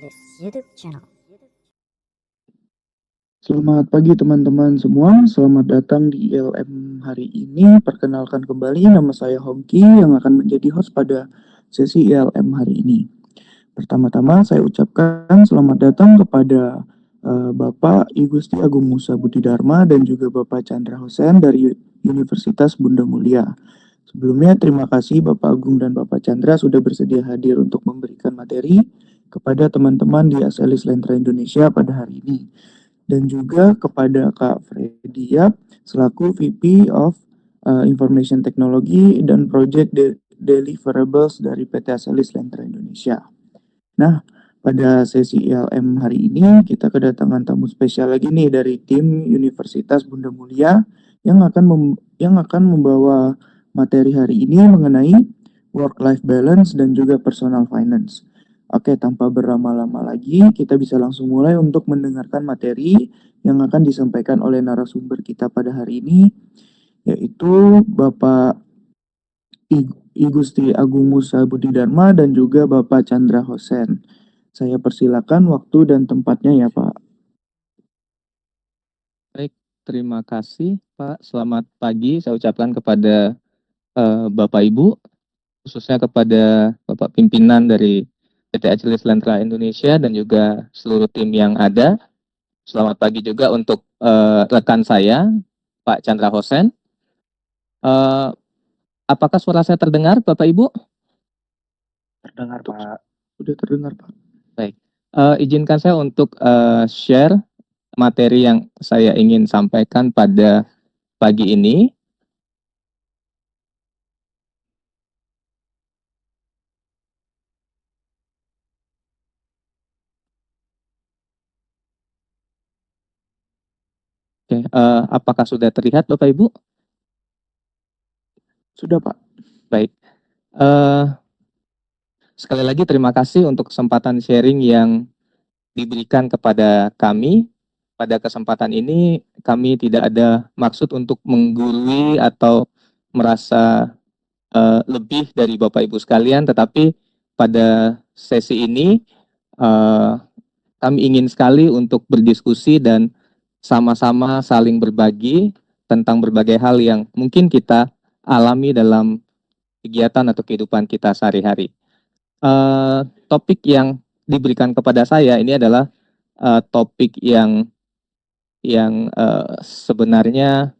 this YouTube channel. Selamat pagi teman-teman semua, selamat datang di ILM hari ini. Perkenalkan kembali, nama saya Hongki yang akan menjadi host pada sesi ILM hari ini. Pertama-tama saya ucapkan selamat datang kepada Bapak I Gusti Agung Musa Budi Dharma dan juga Bapak Chandra Hosen dari Universitas Bunda Mulia. Sebelumnya terima kasih Bapak Agung dan Bapak Chandra sudah bersedia hadir untuk memberikan materi kepada teman-teman di ASELIS Lentra Indonesia pada hari ini. Dan juga kepada Kak Fredia selaku VP of Information Technology dan Project Deliverables dari PT ASELIS Lentra Indonesia. Nah, pada sesi ILM hari ini kita kedatangan tamu spesial lagi nih dari tim Universitas Bunda Mulia yang akan membawa materi hari ini mengenai work-life balance dan juga personal finance. Oke, tanpa berlama-lama lagi, kita bisa langsung mulai untuk mendengarkan materi yang akan disampaikan oleh narasumber kita pada hari ini, yaitu Bapak I Gusti Agung Musa Budi Dharma dan juga Bapak Chandra Hosen. Saya persilakan waktu dan tempatnya ya Pak. Baik, terima kasih Pak. Selamat pagi saya ucapkan kepada Bapak Ibu, khususnya kepada Bapak pimpinan dari PT ASELIS Lentra Indonesia dan juga seluruh tim yang ada. Selamat pagi juga untuk rekan saya, Pak Chandra Hosen. Apakah suara saya terdengar, Bapak Ibu? Terdengar Pak. Sudah terdengar Pak. Baik, izinkan saya untuk share materi yang saya ingin sampaikan pada pagi ini. Oke, apakah sudah terlihat Bapak Ibu? Sudah Pak. Baik, sekali lagi terima kasih untuk kesempatan sharing yang diberikan kepada kami. Pada kesempatan ini kami tidak ada maksud untuk menggurui atau merasa lebih dari Bapak Ibu sekalian, tetapi pada sesi ini kami ingin sekali untuk berdiskusi dan sama-sama saling berbagi tentang berbagai hal yang mungkin kita alami dalam kegiatan atau kehidupan kita sehari-hari. Topik yang diberikan kepada saya ini adalah topik yang sebenarnya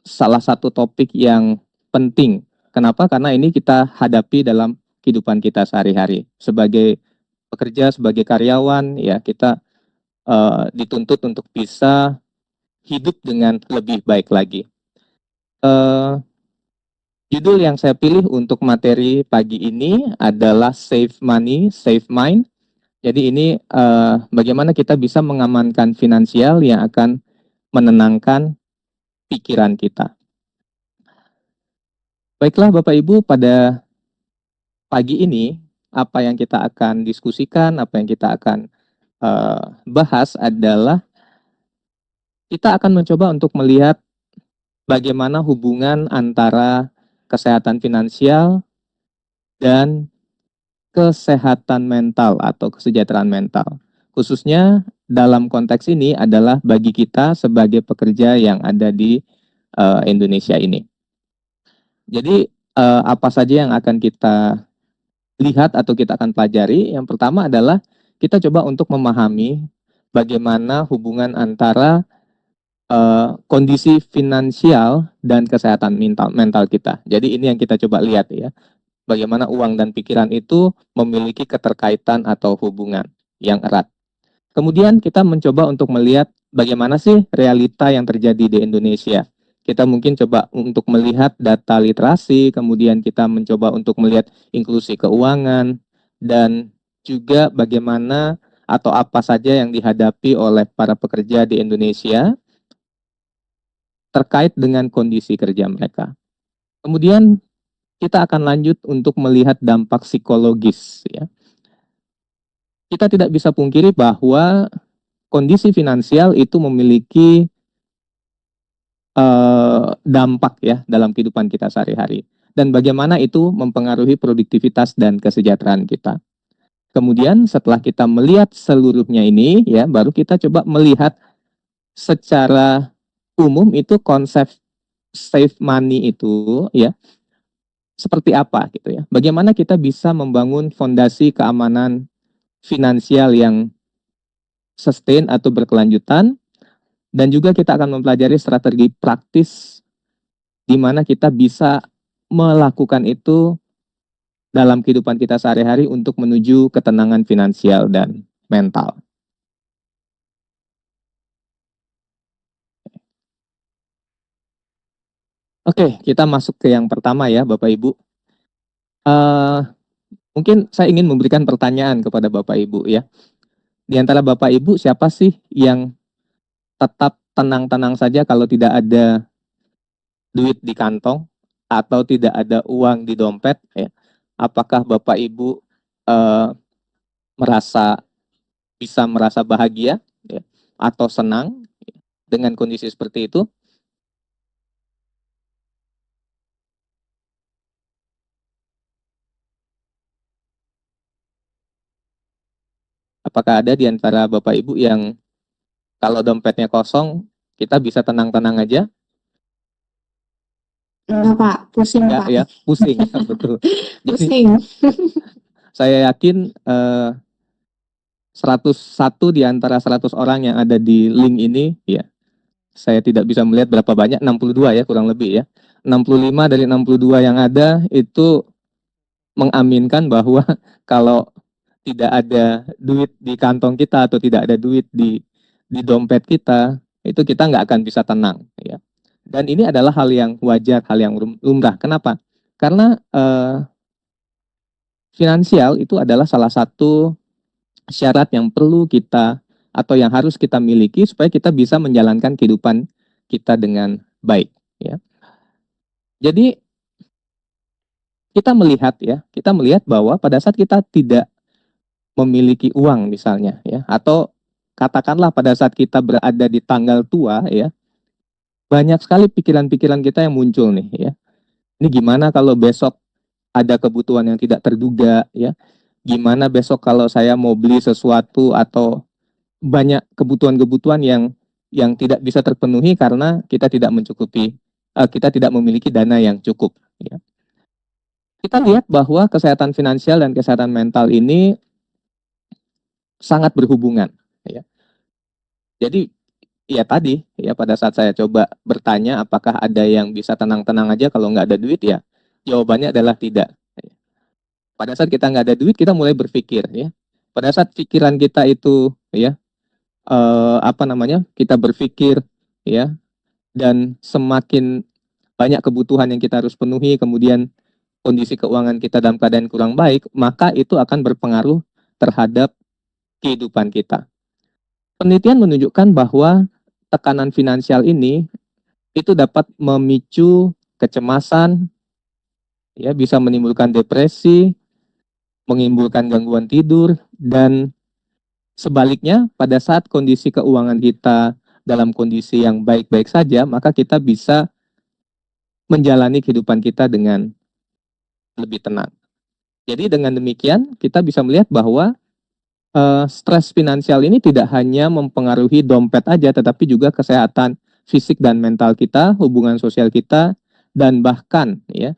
salah satu topik yang penting. Kenapa? Karena ini kita hadapi dalam kehidupan kita sehari-hari. Sebagai pekerja, sebagai karyawan, ya kita dituntut untuk bisa hidup dengan lebih baik lagi. Judul yang saya pilih untuk materi pagi ini adalah Save Money, Save Mind. Jadi ini bagaimana kita bisa mengamankan finansial yang akan menenangkan pikiran kita. Baiklah Bapak Ibu, pada pagi ini apa yang kita akan diskusikan, apa yang kita akan bahas adalah kita akan mencoba untuk melihat bagaimana hubungan antara kesehatan finansial dan kesehatan mental atau kesejahteraan mental. Khususnya dalam konteks ini adalah bagi kita sebagai pekerja yang ada di Indonesia ini. Jadi apa saja yang akan kita lihat atau kita akan pelajari? Yang pertama adalah kita coba untuk memahami bagaimana hubungan antara kondisi finansial dan kesehatan mental kita. Jadi ini yang kita coba lihat ya. Bagaimana uang dan pikiran itu memiliki keterkaitan atau hubungan yang erat. Kemudian kita mencoba untuk melihat bagaimana sih realita yang terjadi di Indonesia. Kita mungkin coba untuk melihat data literasi, kemudian kita mencoba untuk melihat inklusi keuangan, dan juga bagaimana atau apa saja yang dihadapi oleh para pekerja di Indonesia terkait dengan kondisi kerja mereka. Kemudian kita akan lanjut untuk melihat dampak psikologis. Ya. Kita tidak bisa pungkiri bahwa kondisi finansial itu memiliki dampak ya dalam kehidupan kita sehari-hari. Dan bagaimana itu mempengaruhi produktivitas dan kesejahteraan kita. Kemudian setelah kita melihat seluruhnya ini, ya, baru kita coba melihat secara umum itu konsep save money itu, ya, seperti apa gitu ya. Bagaimana kita bisa membangun fondasi keamanan finansial yang sustain atau berkelanjutan, dan juga kita akan mempelajari strategi praktis di mana kita bisa melakukan itu dalam kehidupan kita sehari-hari untuk menuju ketenangan finansial dan mental. Oke, kita masuk ke yang pertama ya, Bapak Ibu. Mungkin saya ingin memberikan pertanyaan kepada Bapak Ibu ya. Di antara Bapak Ibu, siapa sih yang tetap tenang-tenang saja kalau tidak ada duit di kantong atau tidak ada uang di dompet? Ya? Apakah Bapak Ibu eh, merasa merasa bahagia, ya, atau senang dengan kondisi seperti itu? Apakah ada di antara Bapak Ibu yang kalau dompetnya kosong, kita bisa tenang-tenang aja? Enggak, Pak. Pusing, Enggak Pak. ya, pusing. Betul. Jadi Pusing. saya yakin 101 di antara 100 orang yang ada di link ini, ya, saya tidak bisa melihat berapa banyak, 62 ya kurang lebih ya. 65 dari 62 yang ada itu mengaminkan bahwa kalau tidak ada duit di kantong kita atau tidak ada duit di dompet kita, itu kita nggak akan bisa tenang, ya. Dan ini adalah hal yang wajar, hal yang lumrah. Kenapa? Karena finansial itu adalah salah satu syarat yang perlu kita atau yang harus kita miliki supaya kita bisa menjalankan kehidupan kita dengan baik, ya. Jadi kita melihat bahwa pada saat kita tidak memiliki uang misalnya, ya, atau katakanlah pada saat kita berada di tanggal tua, ya, banyak sekali pikiran-pikiran kita yang muncul nih, ya. Ini gimana kalau besok ada kebutuhan yang tidak terduga, ya. Gimana besok kalau saya mau beli sesuatu atau banyak kebutuhan-kebutuhan yang tidak bisa terpenuhi karena kita tidak mencukupi, kita tidak memiliki dana yang cukup, ya. Kita lihat bahwa kesehatan finansial dan kesehatan mental ini sangat berhubungan, ya. Jadi ya tadi ya, pada saat saya coba bertanya apakah ada yang bisa tenang-tenang aja kalau nggak ada duit, ya jawabannya adalah tidak. Pada saat kita nggak ada duit, kita mulai berpikir, ya. Pada saat pikiran kita itu, ya, kita berpikir, ya, dan semakin banyak kebutuhan yang kita harus penuhi, kemudian kondisi keuangan kita dalam keadaan kurang baik, maka itu akan berpengaruh terhadap kehidupan kita. Penelitian menunjukkan bahwa tekanan finansial ini itu dapat memicu kecemasan, ya, bisa menimbulkan depresi, menimbulkan gangguan tidur, dan sebaliknya pada saat kondisi keuangan kita dalam kondisi yang baik-baik saja, maka kita bisa menjalani kehidupan kita dengan lebih tenang. Jadi dengan demikian kita bisa melihat bahwa stres finansial ini tidak hanya mempengaruhi dompet aja, tetapi juga kesehatan fisik dan mental kita, hubungan sosial kita, dan bahkan, ya,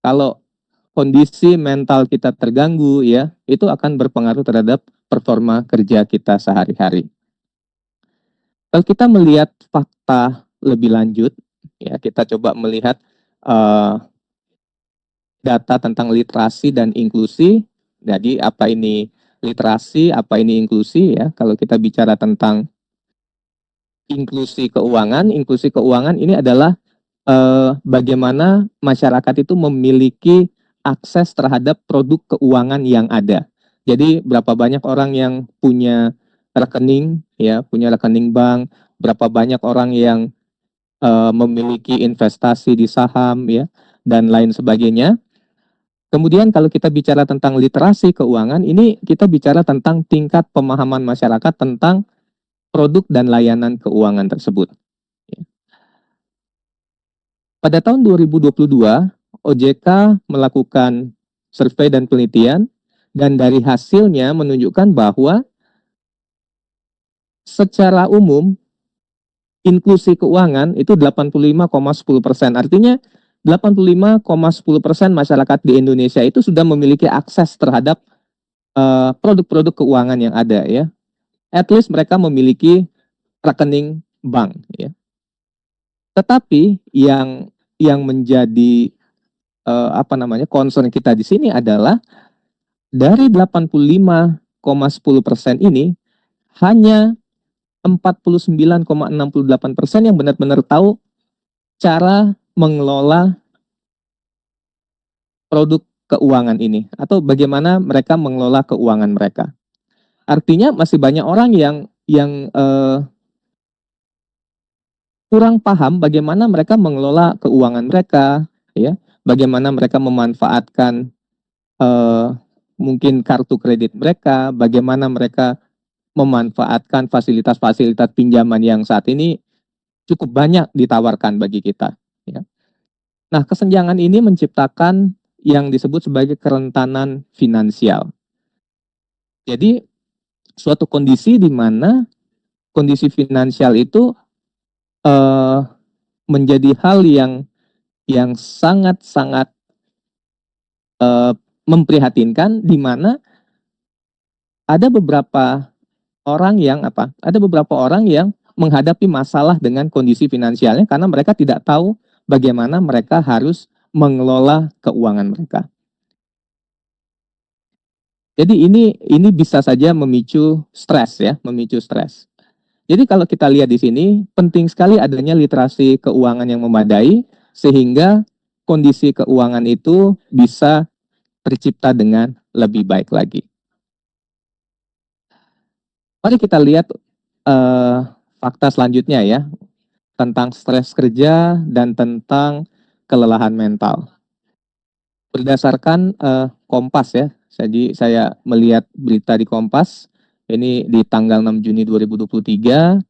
kalau kondisi mental kita terganggu, ya, itu akan berpengaruh terhadap performa kerja kita sehari-hari. Kalau kita melihat fakta lebih lanjut, ya, kita coba melihat data tentang literasi dan inklusi. Jadi apa ini literasi, apa ini inklusi, ya? Kalau kita bicara tentang inklusi keuangan ini adalah bagaimana masyarakat itu memiliki akses terhadap produk keuangan yang ada. Jadi berapa banyak orang yang punya rekening, ya, punya rekening bank, berapa banyak orang yang memiliki investasi di saham, ya, dan lain sebagainya. Kemudian kalau kita bicara tentang literasi keuangan, ini kita bicara tentang tingkat pemahaman masyarakat tentang produk dan layanan keuangan tersebut. Pada tahun 2022, OJK melakukan survei dan penelitian Dan dari hasilnya menunjukkan bahwa secara umum inklusi keuangan itu 85,10%. Artinya 85,10% masyarakat di Indonesia itu sudah memiliki akses terhadap produk-produk keuangan yang ada ya. At least mereka memiliki rekening bank ya. Tetapi yang menjadi concern kita di sini adalah dari 85,10% ini hanya 49,68% yang benar-benar tahu cara mengelola produk keuangan ini atau bagaimana mereka mengelola keuangan mereka. Artinya masih banyak orang yang kurang paham bagaimana mereka mengelola keuangan mereka, ya, bagaimana mereka memanfaatkan mungkin kartu kredit mereka, bagaimana mereka memanfaatkan fasilitas-fasilitas pinjaman yang saat ini cukup banyak ditawarkan bagi kita. Ya. Nah, kesenjangan ini menciptakan yang disebut sebagai kerentanan finansial. Jadi, suatu kondisi di mana kondisi finansial itu menjadi hal yang sangat-sangat memprihatinkan, di mana ada beberapa orang yang menghadapi masalah dengan kondisi finansialnya karena mereka tidak tahu bagaimana mereka harus mengelola keuangan mereka. Jadi ini bisa saja memicu stres ya, memicu stres. Jadi kalau kita lihat di sini penting sekali adanya literasi keuangan yang memadai sehingga kondisi keuangan itu bisa tercipta dengan lebih baik lagi. Mari kita lihat fakta selanjutnya ya, tentang stres kerja dan tentang kelelahan mental. Berdasarkan Kompas ya, jadi saya melihat berita di Kompas, ini di tanggal 6 Juni 2023,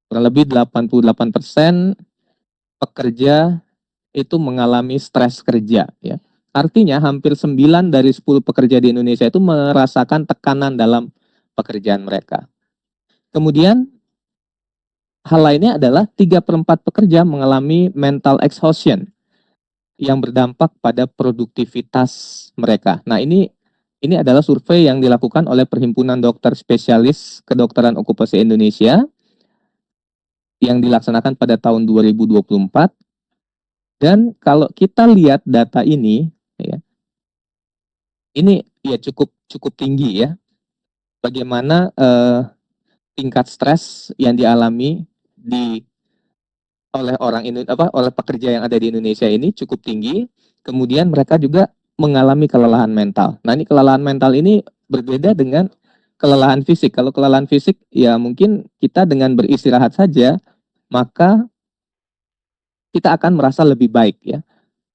kurang lebih 88% pekerja itu mengalami stres kerja ya. Artinya hampir 9 dari 10 pekerja di Indonesia itu merasakan tekanan dalam pekerjaan mereka. Kemudian hal lainnya adalah 3/4 pekerja mengalami mental exhaustion yang berdampak pada produktivitas mereka. Nah, ini adalah survei yang dilakukan oleh Perhimpunan Dokter Spesialis Kedokteran Okupasi Indonesia yang dilaksanakan pada tahun 2024. Dan kalau kita lihat data ini ya, ini ya cukup tinggi ya. Bagaimana tingkat stres yang dialami oleh pekerja yang ada di Indonesia ini cukup tinggi. Kemudian mereka juga mengalami kelelahan mental. Nah, ini kelelahan mental ini berbeda dengan kelelahan fisik. Kalau kelelahan fisik ya mungkin kita dengan beristirahat saja maka kita akan merasa lebih baik ya.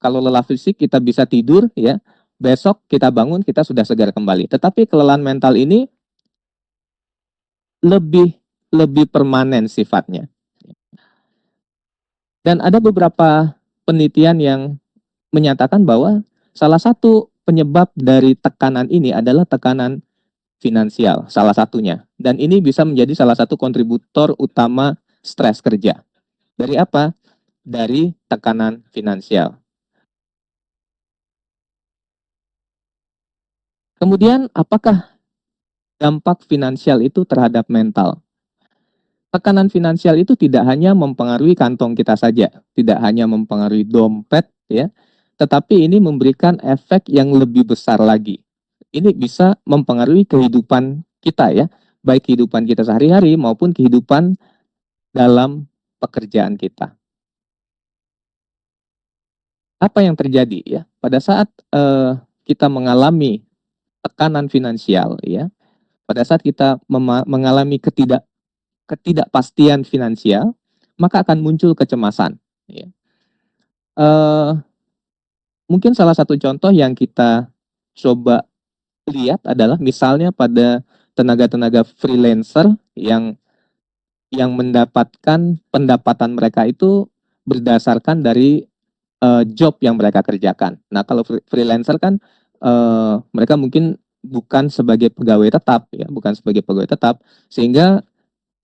Kalau lelah fisik kita bisa tidur ya, besok kita bangun kita sudah segar kembali. Tetapi kelelahan mental ini lebih lebih permanen sifatnya. Dan ada beberapa penelitian yang menyatakan bahwa salah satu penyebab dari tekanan ini adalah tekanan finansial, salah satunya. Dan ini bisa menjadi salah satu kontributor utama stres kerja. Dari apa? Dari tekanan finansial. Kemudian, apakah dampak finansial itu terhadap mental? Tekanan finansial itu tidak hanya mempengaruhi kantong kita saja, tidak hanya mempengaruhi dompet ya, tetapi ini memberikan efek yang lebih besar lagi. Ini bisa mempengaruhi kehidupan kita ya, baik kehidupan kita sehari-hari maupun kehidupan dalam pekerjaan kita. Apa yang terjadi ya pada saat kita mengalami tekanan finansial ya, pada saat kita mengalami ketidakpastian finansial, maka akan muncul kecemasan. Ya. Mungkin salah satu contoh yang kita coba lihat adalah misalnya pada tenaga-tenaga freelancer yang mendapatkan pendapatan mereka itu berdasarkan dari job yang mereka kerjakan. Nah, kalau freelancer kan mereka mungkin bukan sebagai pegawai tetap ya, bukan sebagai pegawai tetap, sehingga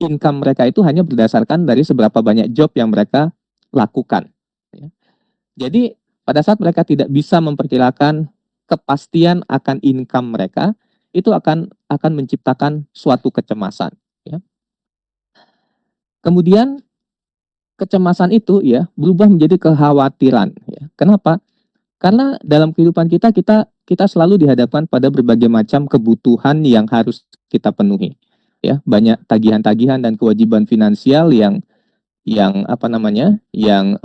income mereka itu hanya berdasarkan dari seberapa banyak job yang mereka lakukan. Ya. Jadi pada saat mereka tidak bisa memperkirakan kepastian akan income mereka, itu akan menciptakan suatu kecemasan. Ya. Kemudian kecemasan itu ya berubah menjadi kekhawatiran. Ya. Kenapa? Karena dalam kehidupan kita selalu dihadapkan pada berbagai macam kebutuhan yang harus kita penuhi. Ya, banyak tagihan-tagihan dan kewajiban finansial yang apa namanya? Yang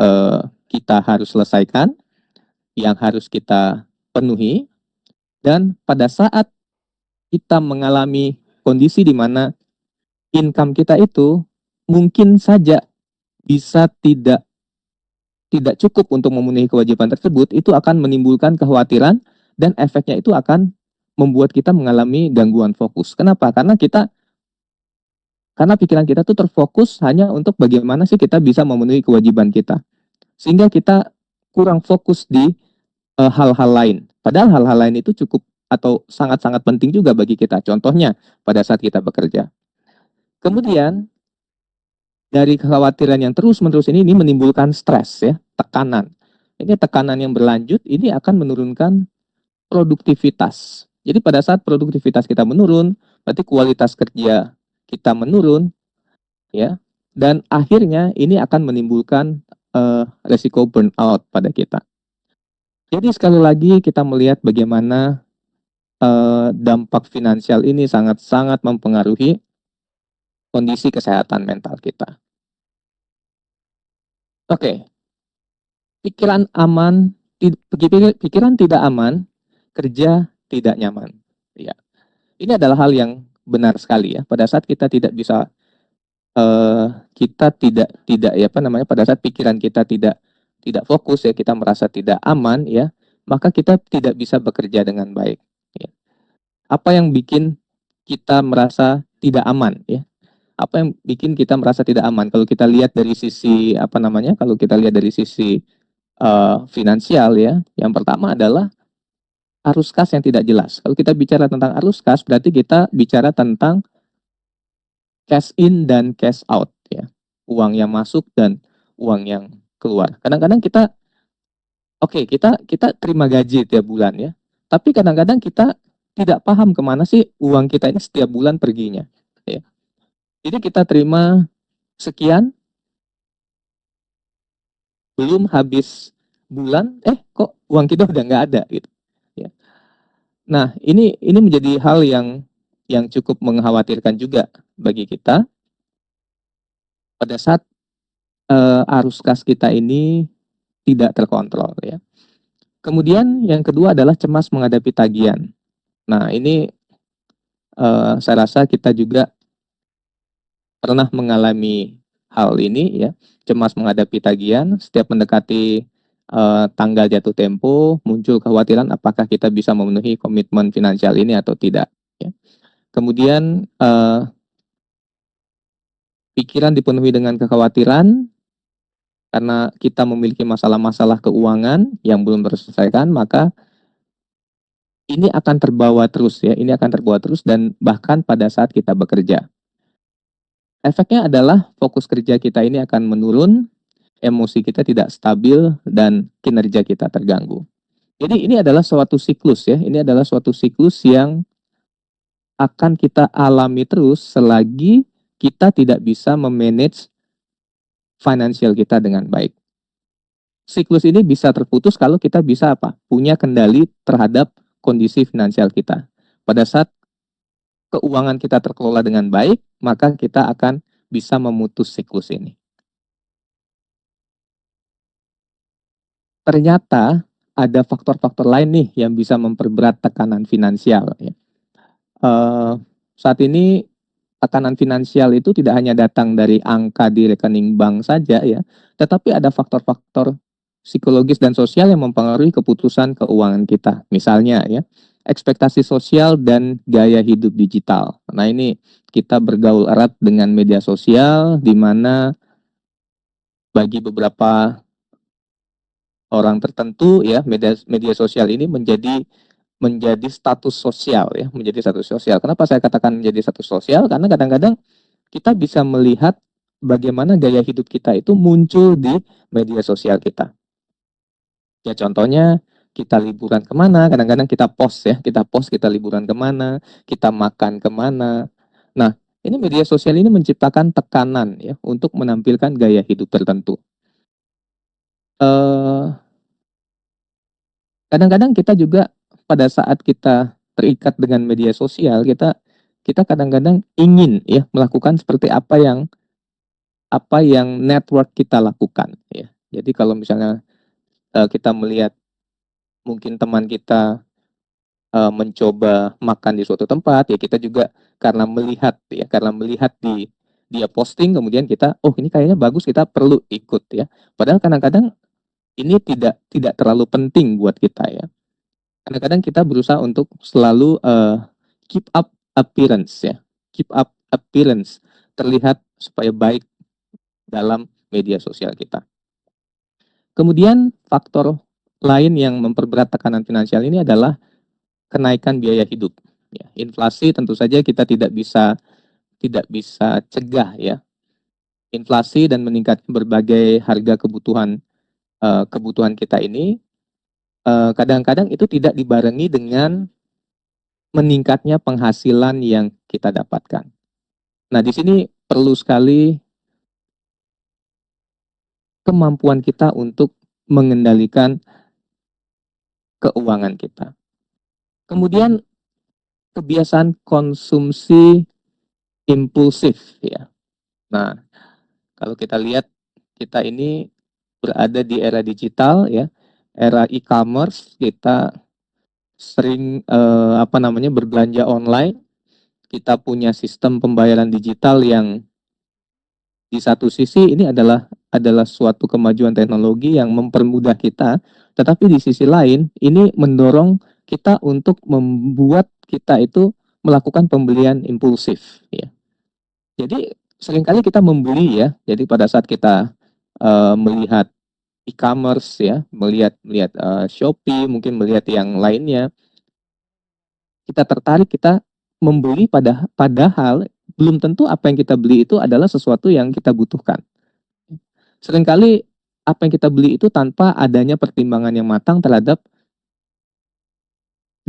kita harus selesaikan, yang harus kita penuhi, dan pada saat kita mengalami kondisi di mana income kita itu mungkin saja bisa tidak cukup untuk memenuhi kewajiban tersebut, itu akan menimbulkan kekhawatiran dan efeknya itu akan membuat kita mengalami gangguan fokus. Kenapa? Karena pikiran kita tuh terfokus hanya untuk bagaimana sih kita bisa memenuhi kewajiban kita. Sehingga kita kurang fokus di hal-hal lain. Padahal hal-hal lain itu cukup atau sangat-sangat penting juga bagi kita. Contohnya pada saat kita bekerja. Kemudian dari kekhawatiran yang terus-menerus ini menimbulkan stres ya, tekanan. Ini tekanan yang berlanjut ini akan menurunkan produktivitas. Jadi pada saat produktivitas kita menurun, berarti kualitas kerja kita menurun ya. Dan akhirnya ini akan menimbulkan resiko burnout pada kita. Jadi sekali lagi kita melihat bagaimana dampak finansial ini sangat-sangat mempengaruhi kondisi kesehatan mental kita. Oke, pikiran aman, pikiran tidak aman, kerja tidak nyaman. Ya, ini adalah hal yang benar sekali ya. Pada saat kita tidak bisa, kita tidak ya apa namanya, pada saat pikiran kita tidak fokus ya, kita merasa tidak aman ya, maka kita tidak bisa bekerja dengan baik. Ya. Apa yang bikin kita merasa tidak aman ya? Apa yang bikin kita merasa tidak aman? Kalau kita lihat dari sisi apa namanya? Kalau kita lihat dari sisi finansial ya, yang pertama adalah arus kas yang tidak jelas. Kalau kita bicara tentang arus kas, berarti kita bicara tentang cash in dan cash out ya. Uang yang masuk dan uang yang keluar. Kadang-kadang kita kita terima gaji tiap bulan ya. Tapi kadang-kadang kita tidak paham kemana sih uang kita ini setiap bulan perginya. Ya. Jadi kita terima sekian, belum habis bulan, kok uang kita udah nggak ada gitu. Ya. Nah, ini menjadi hal yang cukup mengkhawatirkan juga bagi kita pada saat arus kas kita ini tidak terkontrol ya. Kemudian yang kedua adalah cemas menghadapi tagihan. Nah, ini saya rasa kita juga pernah mengalami hal ini ya, cemas menghadapi tagihan, setiap mendekati tanggal jatuh tempo, muncul kekhawatiran apakah kita bisa memenuhi komitmen finansial ini atau tidak. Ya. Kemudian pikiran dipenuhi dengan kekhawatiran karena kita memiliki masalah-masalah keuangan yang belum terselesaikan, maka ini akan terbawa terus ya, ini akan terbawa terus dan bahkan pada saat kita bekerja. Efeknya adalah fokus kerja kita ini akan menurun, emosi kita tidak stabil, dan kinerja kita terganggu. Jadi ini adalah suatu siklus ya, ini adalah suatu siklus yang akan kita alami terus selagi kita tidak bisa memanage finansial kita dengan baik. Siklus ini bisa terputus kalau kita bisa apa? Punya kendali terhadap kondisi finansial kita. Pada saat keuangan kita terkelola dengan baik, maka kita akan bisa memutus siklus ini. Ternyata ada faktor-faktor lain nih yang bisa memperberat tekanan finansial. Ya. Saat ini tekanan finansial itu tidak hanya datang dari angka di rekening bank saja ya, tetapi ada faktor-faktor psikologis dan sosial yang mempengaruhi keputusan keuangan kita. Misalnya ya, ekspektasi sosial dan gaya hidup digital. Nah ini kita bergaul erat dengan media sosial, di mana bagi beberapa orang tertentu ya, media sosial ini menjadi menjadi status sosial ya, menjadi status sosial. Kenapa saya katakan menjadi status sosial? Karena kadang-kadang kita bisa melihat bagaimana gaya hidup kita itu muncul di media sosial kita. Ya contohnya kita liburan kemana, kadang-kadang kita post ya, kita liburan kemana, kita makan kemana. Nah, ini media sosial ini menciptakan tekanan ya untuk menampilkan gaya hidup tertentu. Eh, Kadang-kadang kita juga pada saat kita terikat dengan media sosial, kita kadang-kadang ingin ya melakukan seperti apa yang network kita lakukan ya. Jadi kalau misalnya kita melihat mungkin teman kita mencoba makan di suatu tempat ya, kita juga karena melihat dia posting, kemudian kita ini kayaknya bagus, kita perlu ikut ya. Padahal kadang-kadang ini tidak terlalu penting buat kita ya. Kadang-kadang kita berusaha untuk selalu keep up appearance ya, keep up appearance, terlihat supaya baik dalam media sosial kita. Kemudian faktor lain yang memperberat tekanan finansial ini adalah kenaikan biaya hidup. Ya, inflasi tentu saja kita tidak bisa cegah ya. Inflasi dan meningkatnya berbagai harga kebutuhan kita ini kadang-kadang itu tidak dibarengi dengan meningkatnya penghasilan yang kita dapatkan. Nah, di sini perlu sekali kemampuan kita untuk mengendalikan keuangan kita. Kemudian kebiasaan konsumsi impulsif ya. Nah, kalau kita lihat kita ini berada di era digital ya, era e-commerce, kita sering berbelanja online, kita punya sistem pembayaran digital yang di satu sisi ini adalah suatu kemajuan teknologi yang mempermudah kita, tetapi di sisi lain ini mendorong kita untuk membuat kita itu melakukan pembelian impulsif ya. Jadi seringkali kita membeli ya. Jadi pada saat kita melihat e-commerce ya, melihat Shopee, mungkin melihat yang lainnya, kita tertarik, kita membeli padahal belum tentu apa yang kita beli itu adalah sesuatu yang kita butuhkan. Seringkali apa yang kita beli itu tanpa adanya pertimbangan yang matang terhadap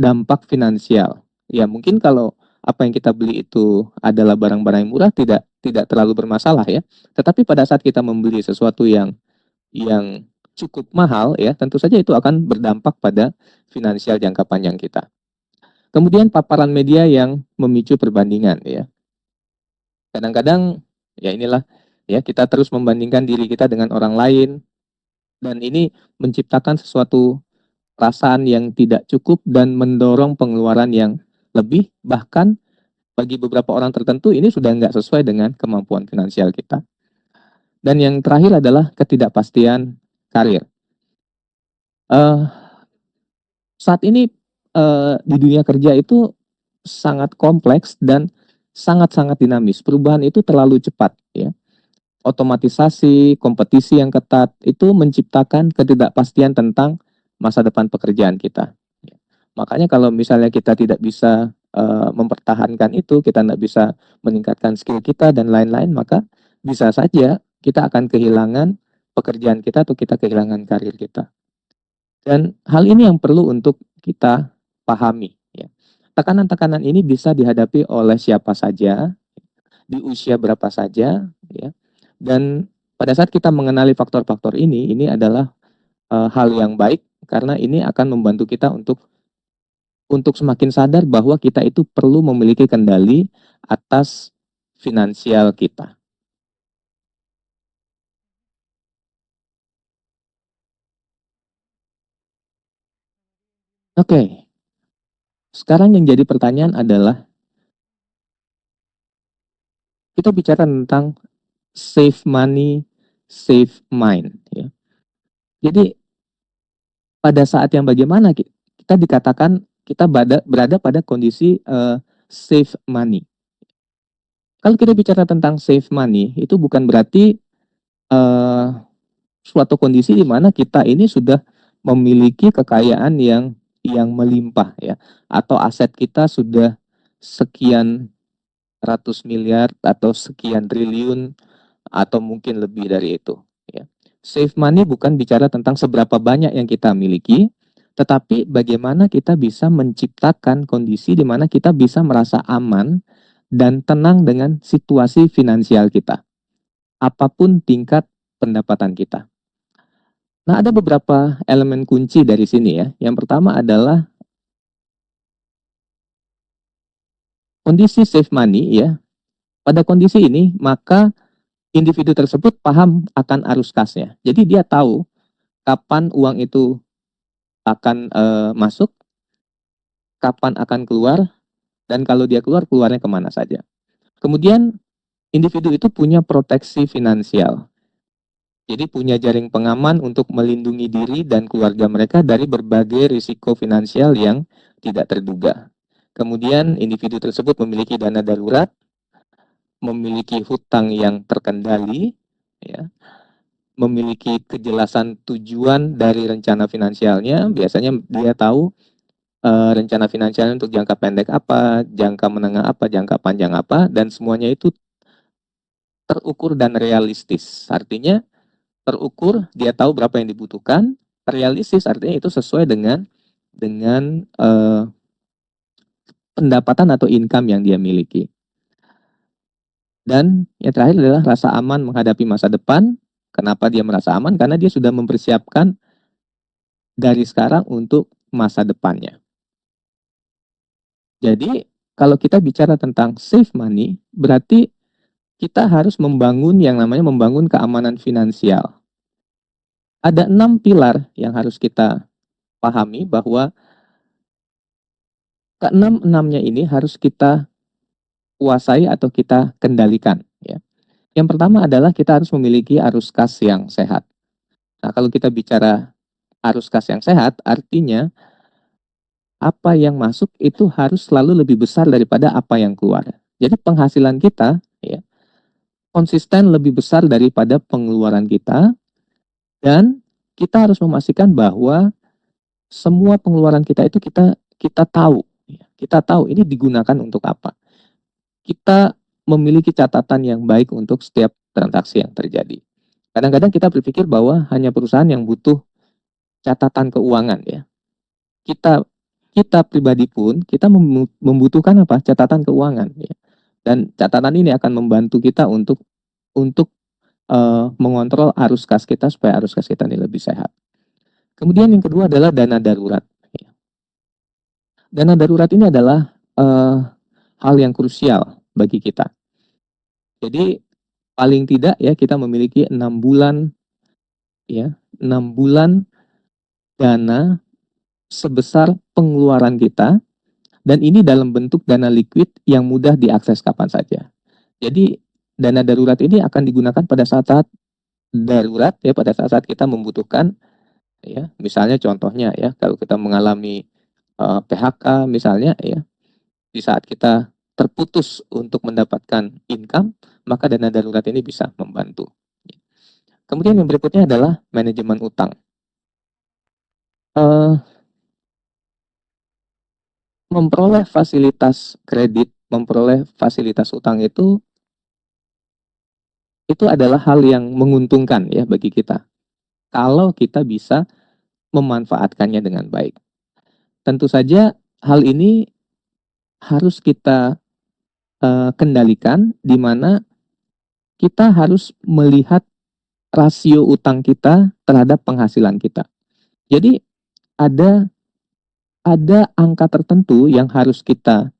dampak finansial. Ya mungkin kalau apa yang kita beli itu adalah barang-barang yang murah, tidak terlalu bermasalah ya. Tetapi pada saat kita membeli sesuatu yang cukup mahal ya, tentu saja itu akan berdampak pada finansial jangka panjang kita. Kemudian paparan media yang memicu perbandingan ya. Kadang-kadang ya inilah ya, kita terus membandingkan diri kita dengan orang lain, dan ini menciptakan sesuatu perasaan yang tidak cukup dan mendorong pengeluaran yang lebih, bahkan bagi beberapa orang tertentu ini sudah nggak sesuai dengan kemampuan finansial kita. Dan yang terakhir adalah ketidakpastian karir. Saat ini di dunia kerja itu sangat kompleks dan sangat-sangat dinamis. Perubahan itu terlalu cepat ya. Otomatisasi, kompetisi yang ketat itu menciptakan ketidakpastian tentang masa depan pekerjaan kita. Makanya kalau misalnya kita tidak bisa mempertahankan itu, kita tidak bisa meningkatkan skill kita dan lain-lain, maka bisa saja kita akan kehilangan pekerjaan kita atau kita kehilangan karir kita. Dan hal ini yang perlu untuk kita pahami ya. Tekanan-tekanan ini bisa dihadapi oleh siapa saja, di usia berapa saja ya. Dan pada saat kita mengenali faktor-faktor ini adalah hal yang baik, karena ini akan membantu kita untuk semakin sadar bahwa kita itu perlu memiliki kendali atas finansial kita. Oke. Sekarang yang jadi pertanyaan adalah kita bicara tentang save money, save mind ya. Jadi pada saat yang bagaimana kita dikatakan kita berada pada kondisi save money. Kalau kita bicara tentang save money, itu bukan berarti suatu kondisi di mana kita ini sudah memiliki kekayaan yang melimpah ya, atau aset kita sudah sekian ratus miliar atau sekian triliun atau mungkin lebih dari itu ya. Save money bukan bicara tentang seberapa banyak yang kita miliki, tetapi bagaimana kita bisa menciptakan kondisi di mana kita bisa merasa aman dan tenang dengan situasi finansial kita, apapun tingkat pendapatan kita. Nah, ada beberapa elemen kunci dari sini ya. Yang pertama adalah kondisi save money ya. Pada kondisi ini, maka individu tersebut paham akan arus kasnya. Jadi dia tahu kapan uang itu akan masuk, kapan akan keluar, dan kalau dia keluar, keluarnya kemana saja. Kemudian individu itu punya proteksi finansial. Jadi punya jaring pengaman untuk melindungi diri dan keluarga mereka dari berbagai risiko finansial yang tidak terduga. Kemudian individu tersebut memiliki dana darurat, memiliki hutang yang terkendali, ya, memiliki kejelasan tujuan dari rencana finansialnya. Biasanya dia tahu rencana finansialnya untuk jangka pendek apa, jangka menengah apa, jangka panjang apa, dan semuanya itu terukur dan realistis. Artinya terukur, dia tahu berapa yang dibutuhkan, realistis artinya itu sesuai dengan pendapatan atau income yang dia miliki. Dan yang terakhir adalah rasa aman menghadapi masa depan. Kenapa dia merasa aman? Karena dia sudah mempersiapkan dari sekarang untuk masa depannya. Jadi, kalau kita bicara tentang save money, berarti kita harus membangun yang namanya membangun keamanan finansial. Ada 6 pilar yang harus kita pahami bahwa keenam-enamnya ini harus kita kuasai atau kita kendalikan. Ya. Yang pertama adalah kita harus memiliki arus kas yang sehat. Nah, kalau kita bicara arus kas yang sehat, artinya apa yang masuk itu harus selalu lebih besar daripada apa yang keluar. Jadi penghasilan kita ya, konsisten lebih besar daripada pengeluaran kita, dan kita harus memastikan bahwa semua pengeluaran kita itu kita tahu, ya. Kita tahu ini digunakan untuk apa. Kita memiliki catatan yang baik untuk setiap transaksi yang terjadi. Kadang-kadang kita berpikir bahwa hanya perusahaan yang butuh catatan keuangan ya. Kita pribadi pun kita membutuhkan apa? Catatan keuangan ya. Dan catatan ini akan membantu kita untuk mengontrol arus kas kita supaya arus kas kita ini lebih sehat. Kemudian yang kedua adalah dana darurat. Ya. Dana darurat ini adalah hal yang krusial bagi kita. Jadi paling tidak ya kita memiliki 6 bulan ya, 6 bulan dana sebesar pengeluaran kita, dan ini dalam bentuk dana liquid yang mudah diakses kapan saja. Jadi dana darurat ini akan digunakan pada saat-saat darurat ya, pada saat-saat kita membutuhkan ya. Misalnya contohnya ya, kalau kita mengalami PHK misalnya ya, di saat kita terputus untuk mendapatkan income, maka dana darurat ini bisa membantu. Kemudian yang berikutnya adalah manajemen utang. Memperoleh fasilitas kredit, memperoleh fasilitas utang itu adalah hal yang menguntungkan ya bagi kita. Kalau kita bisa memanfaatkannya dengan baik. Tentu saja hal ini harus kita kendalikan, di mana kita harus melihat rasio utang kita terhadap penghasilan kita. Jadi ada angka tertentu yang harus kita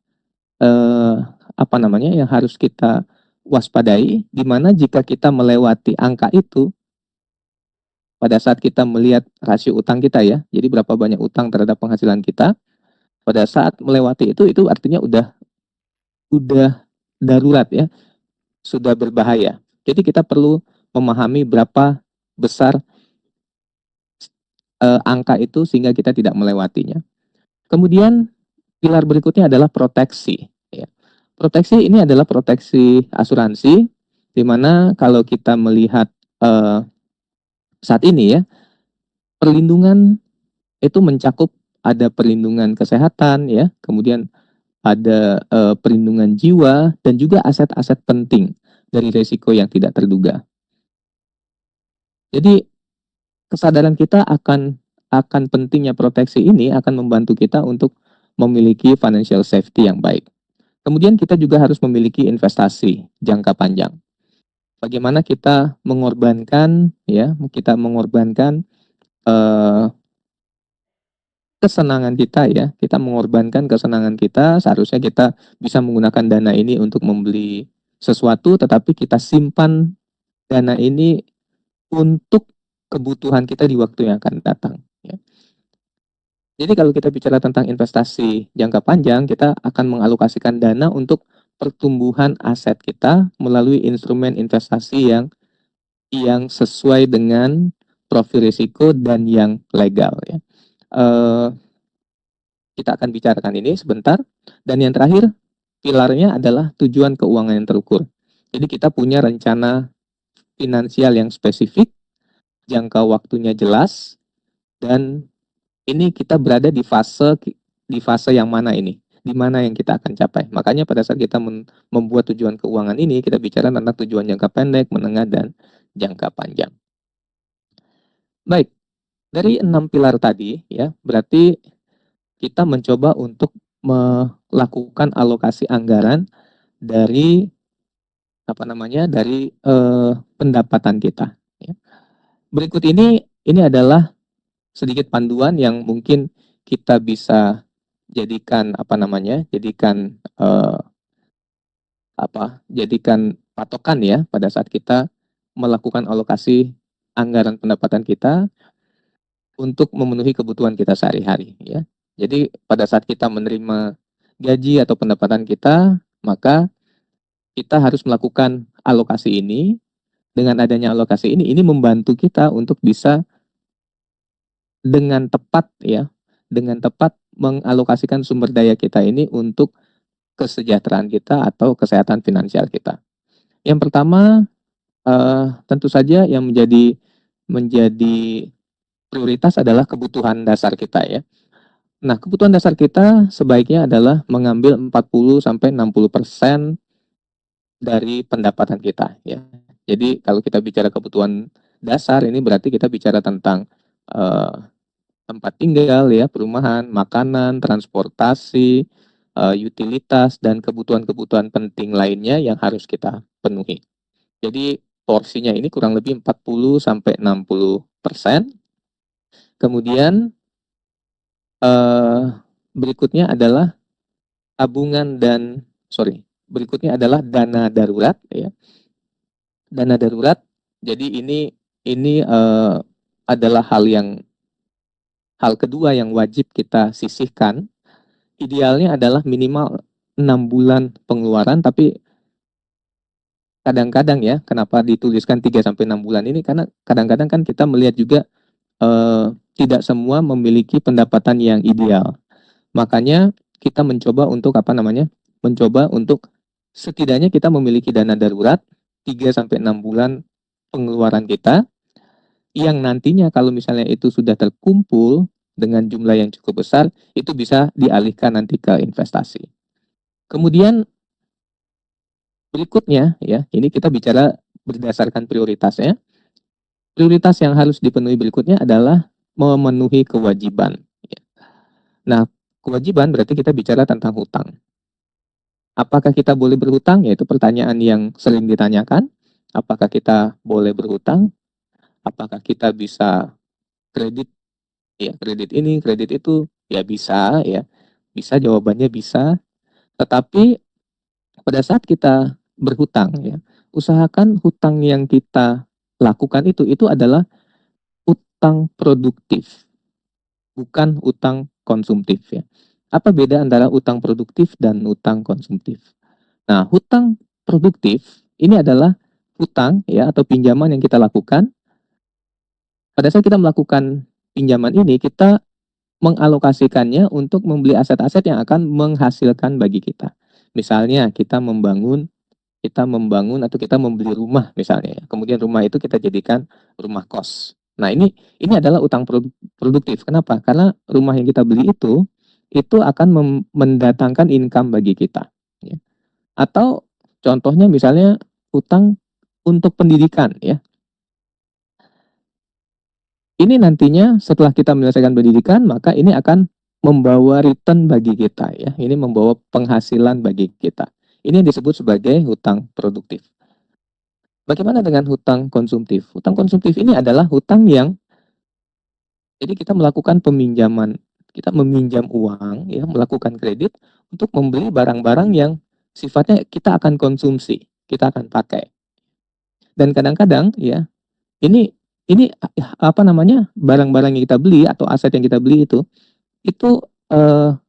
yang harus kita waspadai, di mana jika kita melewati angka itu pada saat kita melihat rasio utang kita ya, jadi berapa banyak utang terhadap penghasilan kita, pada saat melewati itu artinya udah darurat ya, sudah berbahaya. Jadi kita perlu memahami berapa besar angka itu sehingga kita tidak melewatinya. Kemudian pilar berikutnya adalah proteksi. Ya. Proteksi ini adalah proteksi asuransi, di mana kalau kita melihat saat ini ya, perlindungan itu mencakup ada perlindungan kesehatan ya, kemudian ada perlindungan jiwa dan juga aset-aset penting dari risiko yang tidak terduga. Jadi kesadaran kita akan pentingnya proteksi ini akan membantu kita untuk memiliki financial safety yang baik. Kemudian kita juga harus memiliki investasi jangka panjang. Bagaimana kita mengorbankan eh, kesenangan kita ya, kita mengorbankan kesenangan kita, seharusnya kita bisa menggunakan dana ini untuk membeli sesuatu, tetapi kita simpan dana ini untuk kebutuhan kita di waktu yang akan datang. Ya. Jadi kalau kita bicara tentang investasi jangka panjang, kita akan mengalokasikan dana untuk pertumbuhan aset kita melalui instrumen investasi yang sesuai dengan profil risiko dan yang legal. Ya. Eh, kita akan bicarakan ini sebentar. Dan yang terakhir, pilarnya adalah tujuan keuangan yang terukur. Jadi kita punya rencana finansial yang spesifik, jangka waktunya jelas, dan ini kita berada di fase yang mana ini, di mana yang kita akan capai. Makanya pada saat kita membuat tujuan keuangan ini, kita bicara tentang tujuan jangka pendek, menengah, dan jangka panjang. Baik, dari 6 pilar tadi ya, berarti kita mencoba untuk melakukan alokasi anggaran dari pendapatan kita. Ya. Berikut ini adalah sedikit panduan yang mungkin kita bisa jadikan patokan ya pada saat kita melakukan alokasi anggaran pendapatan kita untuk memenuhi kebutuhan kita sehari-hari ya. Jadi pada saat kita menerima gaji atau pendapatan kita, maka kita harus melakukan alokasi ini. Dengan adanya alokasi ini membantu kita untuk bisa dengan tepat mengalokasikan sumber daya kita ini untuk kesejahteraan kita atau kesehatan finansial kita. Yang pertama, tentu saja yang menjadi prioritas adalah kebutuhan dasar kita ya. Nah, kebutuhan dasar kita sebaiknya adalah mengambil 40-60% dari pendapatan kita ya. Jadi kalau kita bicara kebutuhan dasar ini berarti kita bicara tentang eh, tempat tinggal ya, perumahan, makanan, transportasi, utilitas dan kebutuhan-kebutuhan penting lainnya yang harus kita penuhi. Jadi porsinya ini kurang lebih 40-60%. Kemudian berikutnya adalah berikutnya adalah dana darurat ya. Dana darurat. Jadi ini adalah hal kedua yang wajib kita sisihkan. Idealnya adalah minimal 6 bulan pengeluaran, tapi kadang-kadang ya, kenapa dituliskan 3-6 bulan ini, karena kadang-kadang kan kita melihat juga tidak semua memiliki pendapatan yang ideal. Makanya kita mencoba untuk setidaknya kita memiliki dana darurat 3-6 bulan pengeluaran kita, yang nantinya kalau misalnya itu sudah terkumpul dengan jumlah yang cukup besar, itu bisa dialihkan nanti ke investasi. Kemudian berikutnya ya, ini kita bicara berdasarkan prioritasnya. Prioritas yang harus dipenuhi berikutnya adalah memenuhi kewajiban. Nah, kewajiban berarti kita bicara tentang hutang. Apakah kita boleh berhutang? Yaitu pertanyaan yang sering ditanyakan. Apakah kita boleh berhutang? Apakah kita bisa kredit? Ya, kredit ini, kredit itu, ya bisa ya. Bisa, jawabannya bisa. Tetapi pada saat kita berhutang ya, usahakan hutang yang kita lakukan itu adalah utang produktif, bukan utang konsumtif ya. Apa beda antara utang produktif dan utang konsumtif? Nah, hutang produktif ini adalah hutang ya atau pinjaman yang kita lakukan. Pada saat kita melakukan pinjaman ini, kita mengalokasikannya untuk membeli aset-aset yang akan menghasilkan bagi kita. Misalnya kita membangun atau kita membeli rumah misalnya ya. Kemudian rumah itu kita jadikan rumah kos. Nah, ini adalah utang produktif. Kenapa? Karena rumah yang kita beli itu akan mendatangkan income bagi kita, ya. Atau contohnya misalnya utang untuk pendidikan, ya. Ini nantinya setelah kita menyelesaikan pendidikan, maka ini akan membawa return bagi kita, ya. Ini membawa penghasilan bagi kita. Ini yang disebut sebagai hutang produktif. Bagaimana dengan hutang konsumtif? Hutang konsumtif ini adalah hutang yang jadi kita melakukan peminjaman, kita meminjam uang, ya, melakukan kredit untuk membeli barang-barang yang sifatnya kita akan konsumsi, kita akan pakai. Dan kadang-kadang, ya, ini apa namanya, barang-barang yang kita beli atau aset yang kita beli itu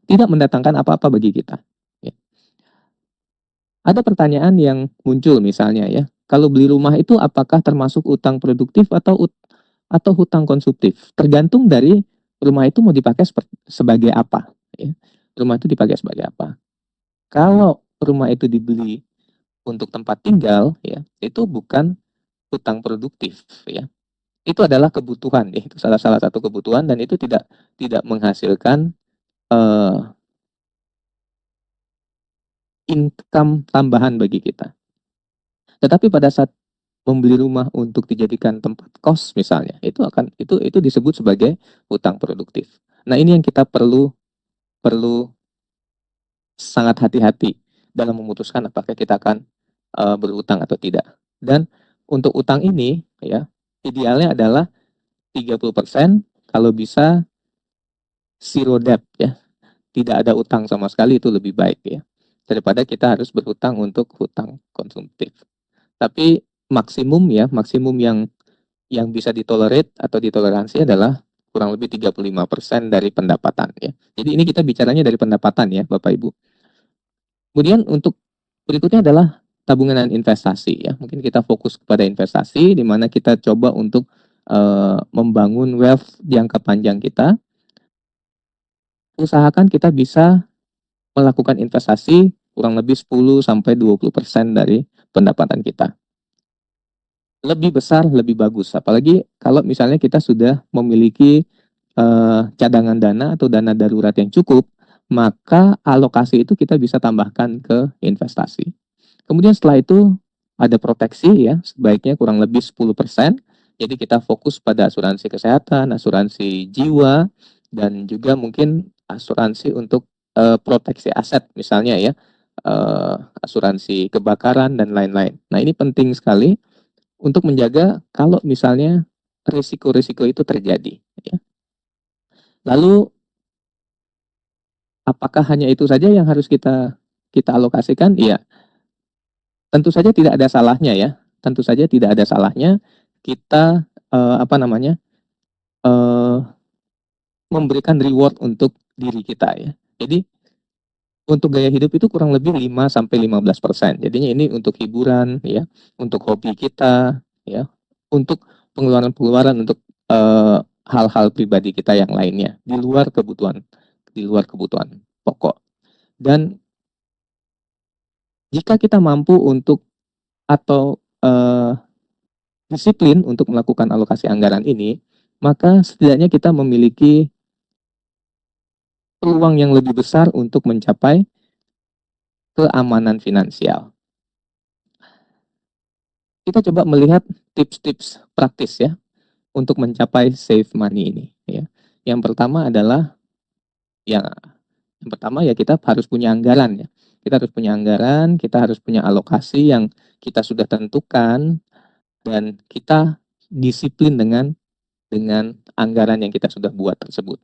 tidak mendatangkan apa-apa bagi kita, ya. Ada pertanyaan yang muncul misalnya, ya, kalau beli rumah itu apakah termasuk utang produktif atau hutang konsumtif? Tergantung dari rumah itu mau dipakai sebagai apa, ya. Rumah itu dipakai sebagai apa? Kalau rumah itu dibeli untuk tempat tinggal, ya, itu bukan hutang produktif, ya. Itu adalah kebutuhan, ya. Itu salah salah satu kebutuhan dan itu tidak menghasilkan income tambahan bagi kita. Tetapi pada saat membeli rumah untuk dijadikan tempat kos misalnya, itu disebut sebagai hutang produktif. Nah, ini yang kita perlu perlu sangat hati-hati dalam memutuskan apakah kita akan berhutang atau tidak. Dan untuk utang ini, ya, idealnya adalah 30%, kalau bisa zero debt, ya. Tidak ada utang sama sekali, itu lebih baik, ya. Daripada kita harus berhutang untuk hutang konsumtif. Tapi maksimum, ya, maksimum yang bisa ditolerate atau ditoleransi adalah kurang lebih 35% dari pendapatan, ya. Jadi ini kita bicaranya dari pendapatan, ya, Bapak Ibu. Kemudian untuk berikutnya adalah tabungan dan investasi, ya. Mungkin kita fokus kepada investasi di mana kita coba untuk membangun wealth jangka panjang kita. Usahakan kita bisa melakukan investasi kurang lebih 10 sampai 20% dari pendapatan kita. Lebih besar lebih bagus, apalagi kalau misalnya kita sudah memiliki cadangan dana atau dana darurat yang cukup, maka alokasi itu kita bisa tambahkan ke investasi. Kemudian setelah itu ada proteksi, ya, sebaiknya kurang lebih 10%. Jadi kita fokus pada asuransi kesehatan, asuransi jiwa, dan juga mungkin asuransi untuk proteksi aset misalnya, ya, asuransi kebakaran dan lain-lain. Nah, ini penting sekali untuk menjaga kalau misalnya risiko-risiko itu terjadi, ya. Lalu apakah hanya itu saja yang harus kita alokasikan? Iya, tentu saja tidak ada salahnya, ya. Tentu saja tidak ada salahnya kita apa namanya, eee, memberikan reward untuk diri kita, ya. Jadi untuk gaya hidup itu kurang lebih 5 sampai 15%. Jadinya ini untuk hiburan, ya, untuk hobi kita, ya, untuk pengeluaran-pengeluaran untuk hal-hal pribadi kita yang lainnya di luar kebutuhan pokok. Dan jika kita mampu untuk atau disiplin untuk melakukan alokasi anggaran ini, maka setidaknya kita memiliki peluang yang lebih besar untuk mencapai keamanan finansial. Kita coba melihat tips-tips praktis, ya, untuk mencapai save money ini, ya. Yang pertama adalah, ya, yang pertama, ya, kita harus punya anggaran, ya. Kita harus punya anggaran, kita harus punya alokasi yang kita sudah tentukan dan kita disiplin dengan anggaran yang kita sudah buat tersebut.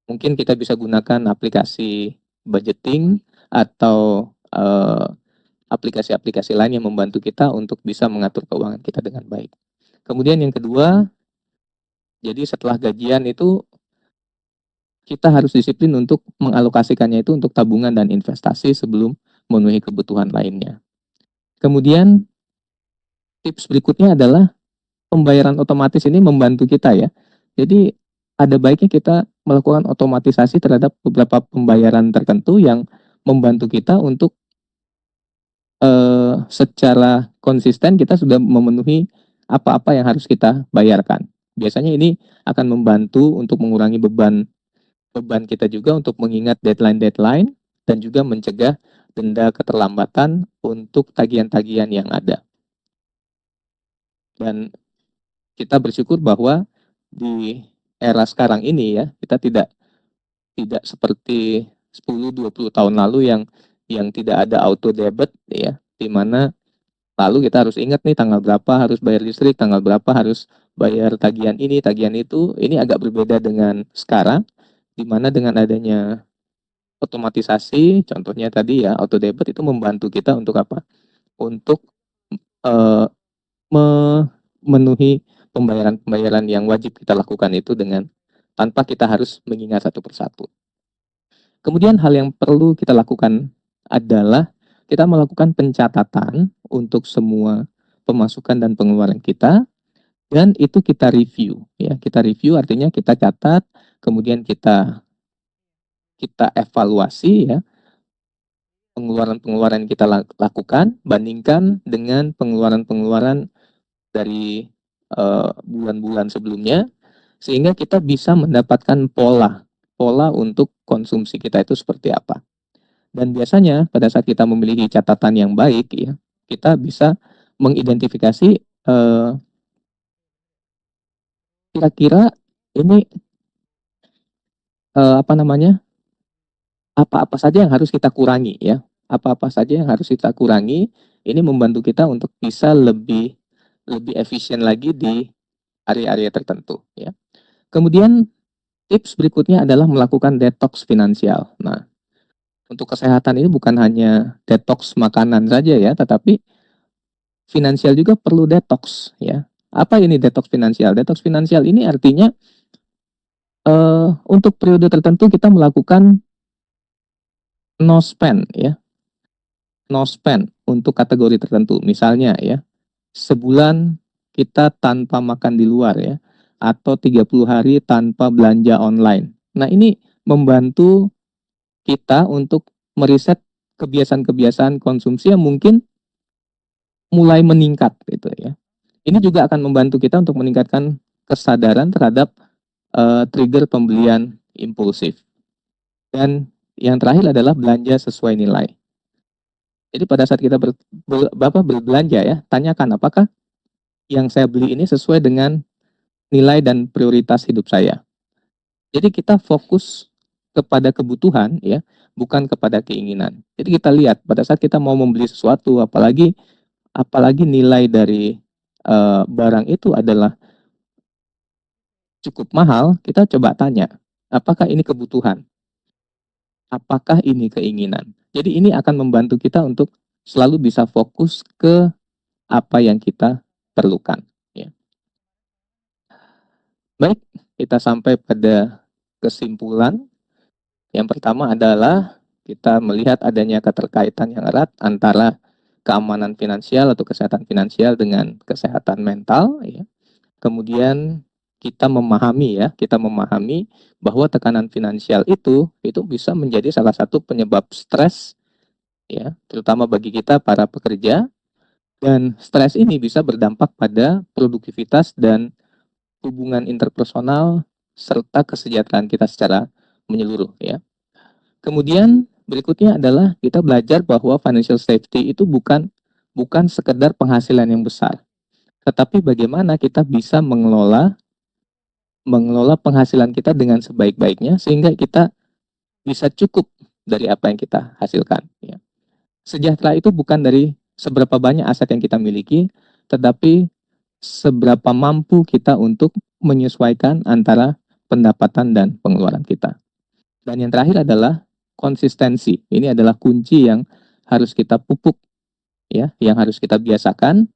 Mungkin kita bisa gunakan aplikasi budgeting atau aplikasi-aplikasi lain yang membantu kita untuk bisa mengatur keuangan kita dengan baik. Kemudian yang kedua, jadi setelah gajian itu kita harus disiplin untuk mengalokasikannya itu untuk tabungan dan investasi sebelum memenuhi kebutuhan lainnya. Kemudian tips berikutnya adalah pembayaran otomatis ini membantu kita, ya. Jadi ada baiknya kita melakukan otomatisasi terhadap beberapa pembayaran tertentu yang membantu kita untuk secara konsisten kita sudah memenuhi apa-apa yang harus kita bayarkan. Biasanya ini akan membantu untuk mengurangi beban kita juga untuk mengingat deadline-deadline dan juga mencegah denda keterlambatan untuk tagihan-tagihan yang ada. Dan kita bersyukur bahwa di era sekarang ini ya, kita tidak seperti 10-20 tahun lalu yang tidak ada auto debit ya, di mana lalu kita harus ingat nih tanggal berapa harus bayar listrik, tanggal berapa harus bayar tagihan ini, tagihan itu. Ini agak berbeda dengan sekarang, di mana dengan adanya otomatisasi, contohnya tadi ya, auto debit itu membantu kita untuk apa? Untuk eh, memenuhi pembayaran-pembayaran yang wajib kita lakukan itu dengan tanpa kita harus mengingat satu persatu. Kemudian hal yang perlu kita lakukan adalah kita melakukan pencatatan untuk semua pemasukan dan pengeluaran kita, dan itu kita review ya. Kita review artinya kita catat, kemudian kita evaluasi ya pengeluaran-pengeluaran yang kita lakukan, bandingkan dengan pengeluaran-pengeluaran dari bulan-bulan sebelumnya, sehingga kita bisa mendapatkan pola untuk konsumsi kita itu seperti apa. Dan biasanya pada saat kita memiliki catatan yang baik ya, kita bisa mengidentifikasi kira-kira ini apa namanya, apa-apa saja yang harus kita kurangi ya. Apa-apa saja yang harus kita kurangi, ini membantu kita untuk bisa lebih efisien lagi di area-area tertentu ya. Kemudian tips berikutnya adalah melakukan detox finansial. Nah, untuk kesehatan ini bukan hanya detox makanan saja ya, tetapi finansial juga perlu detox ya. Apa ini detox finansial? Detox finansial ini artinya untuk periode tertentu kita melakukan no spend ya. No spend untuk kategori tertentu. Misalnya ya, sebulan kita tanpa makan di luar ya, atau 30 hari tanpa belanja online. Nah, ini membantu kita untuk meriset kebiasaan-kebiasaan konsumsi yang mungkin mulai meningkat gitu ya. Ini juga akan membantu kita untuk meningkatkan kesadaran terhadap trigger pembelian impulsif. Dan yang terakhir adalah belanja sesuai nilai. Jadi pada saat kita berbelanja ya, tanyakan apakah yang saya beli ini sesuai dengan nilai dan prioritas hidup saya. Jadi kita fokus kepada kebutuhan ya, bukan kepada keinginan. Jadi kita lihat pada saat kita mau membeli sesuatu, apalagi nilai dari barang itu adalah cukup mahal, kita coba tanya, apakah ini kebutuhan? Apakah ini keinginan? Jadi ini akan membantu kita untuk selalu bisa fokus ke apa yang kita perlukan. Ya. Baik, kita sampai pada kesimpulan. Yang pertama adalah kita melihat adanya keterkaitan yang erat antara keamanan finansial atau kesehatan finansial dengan kesehatan mental. Ya. Kemudian kita memahami bahwa tekanan finansial itu bisa menjadi salah satu penyebab stres ya, terutama bagi kita para pekerja, dan stres ini bisa berdampak pada produktivitas dan hubungan interpersonal serta kesejahteraan kita secara menyeluruh ya. Kemudian berikutnya adalah kita belajar bahwa financial safety itu bukan sekedar penghasilan yang besar, tetapi bagaimana kita bisa mengelola penghasilan kita dengan sebaik-baiknya sehingga kita bisa cukup dari apa yang kita hasilkan. Ya. Sejahtera itu bukan dari seberapa banyak aset yang kita miliki, tetapi seberapa mampu kita untuk menyesuaikan antara pendapatan dan pengeluaran kita. Dan yang terakhir adalah konsistensi. Ini adalah kunci yang harus kita pupuk, ya, yang harus kita biasakan.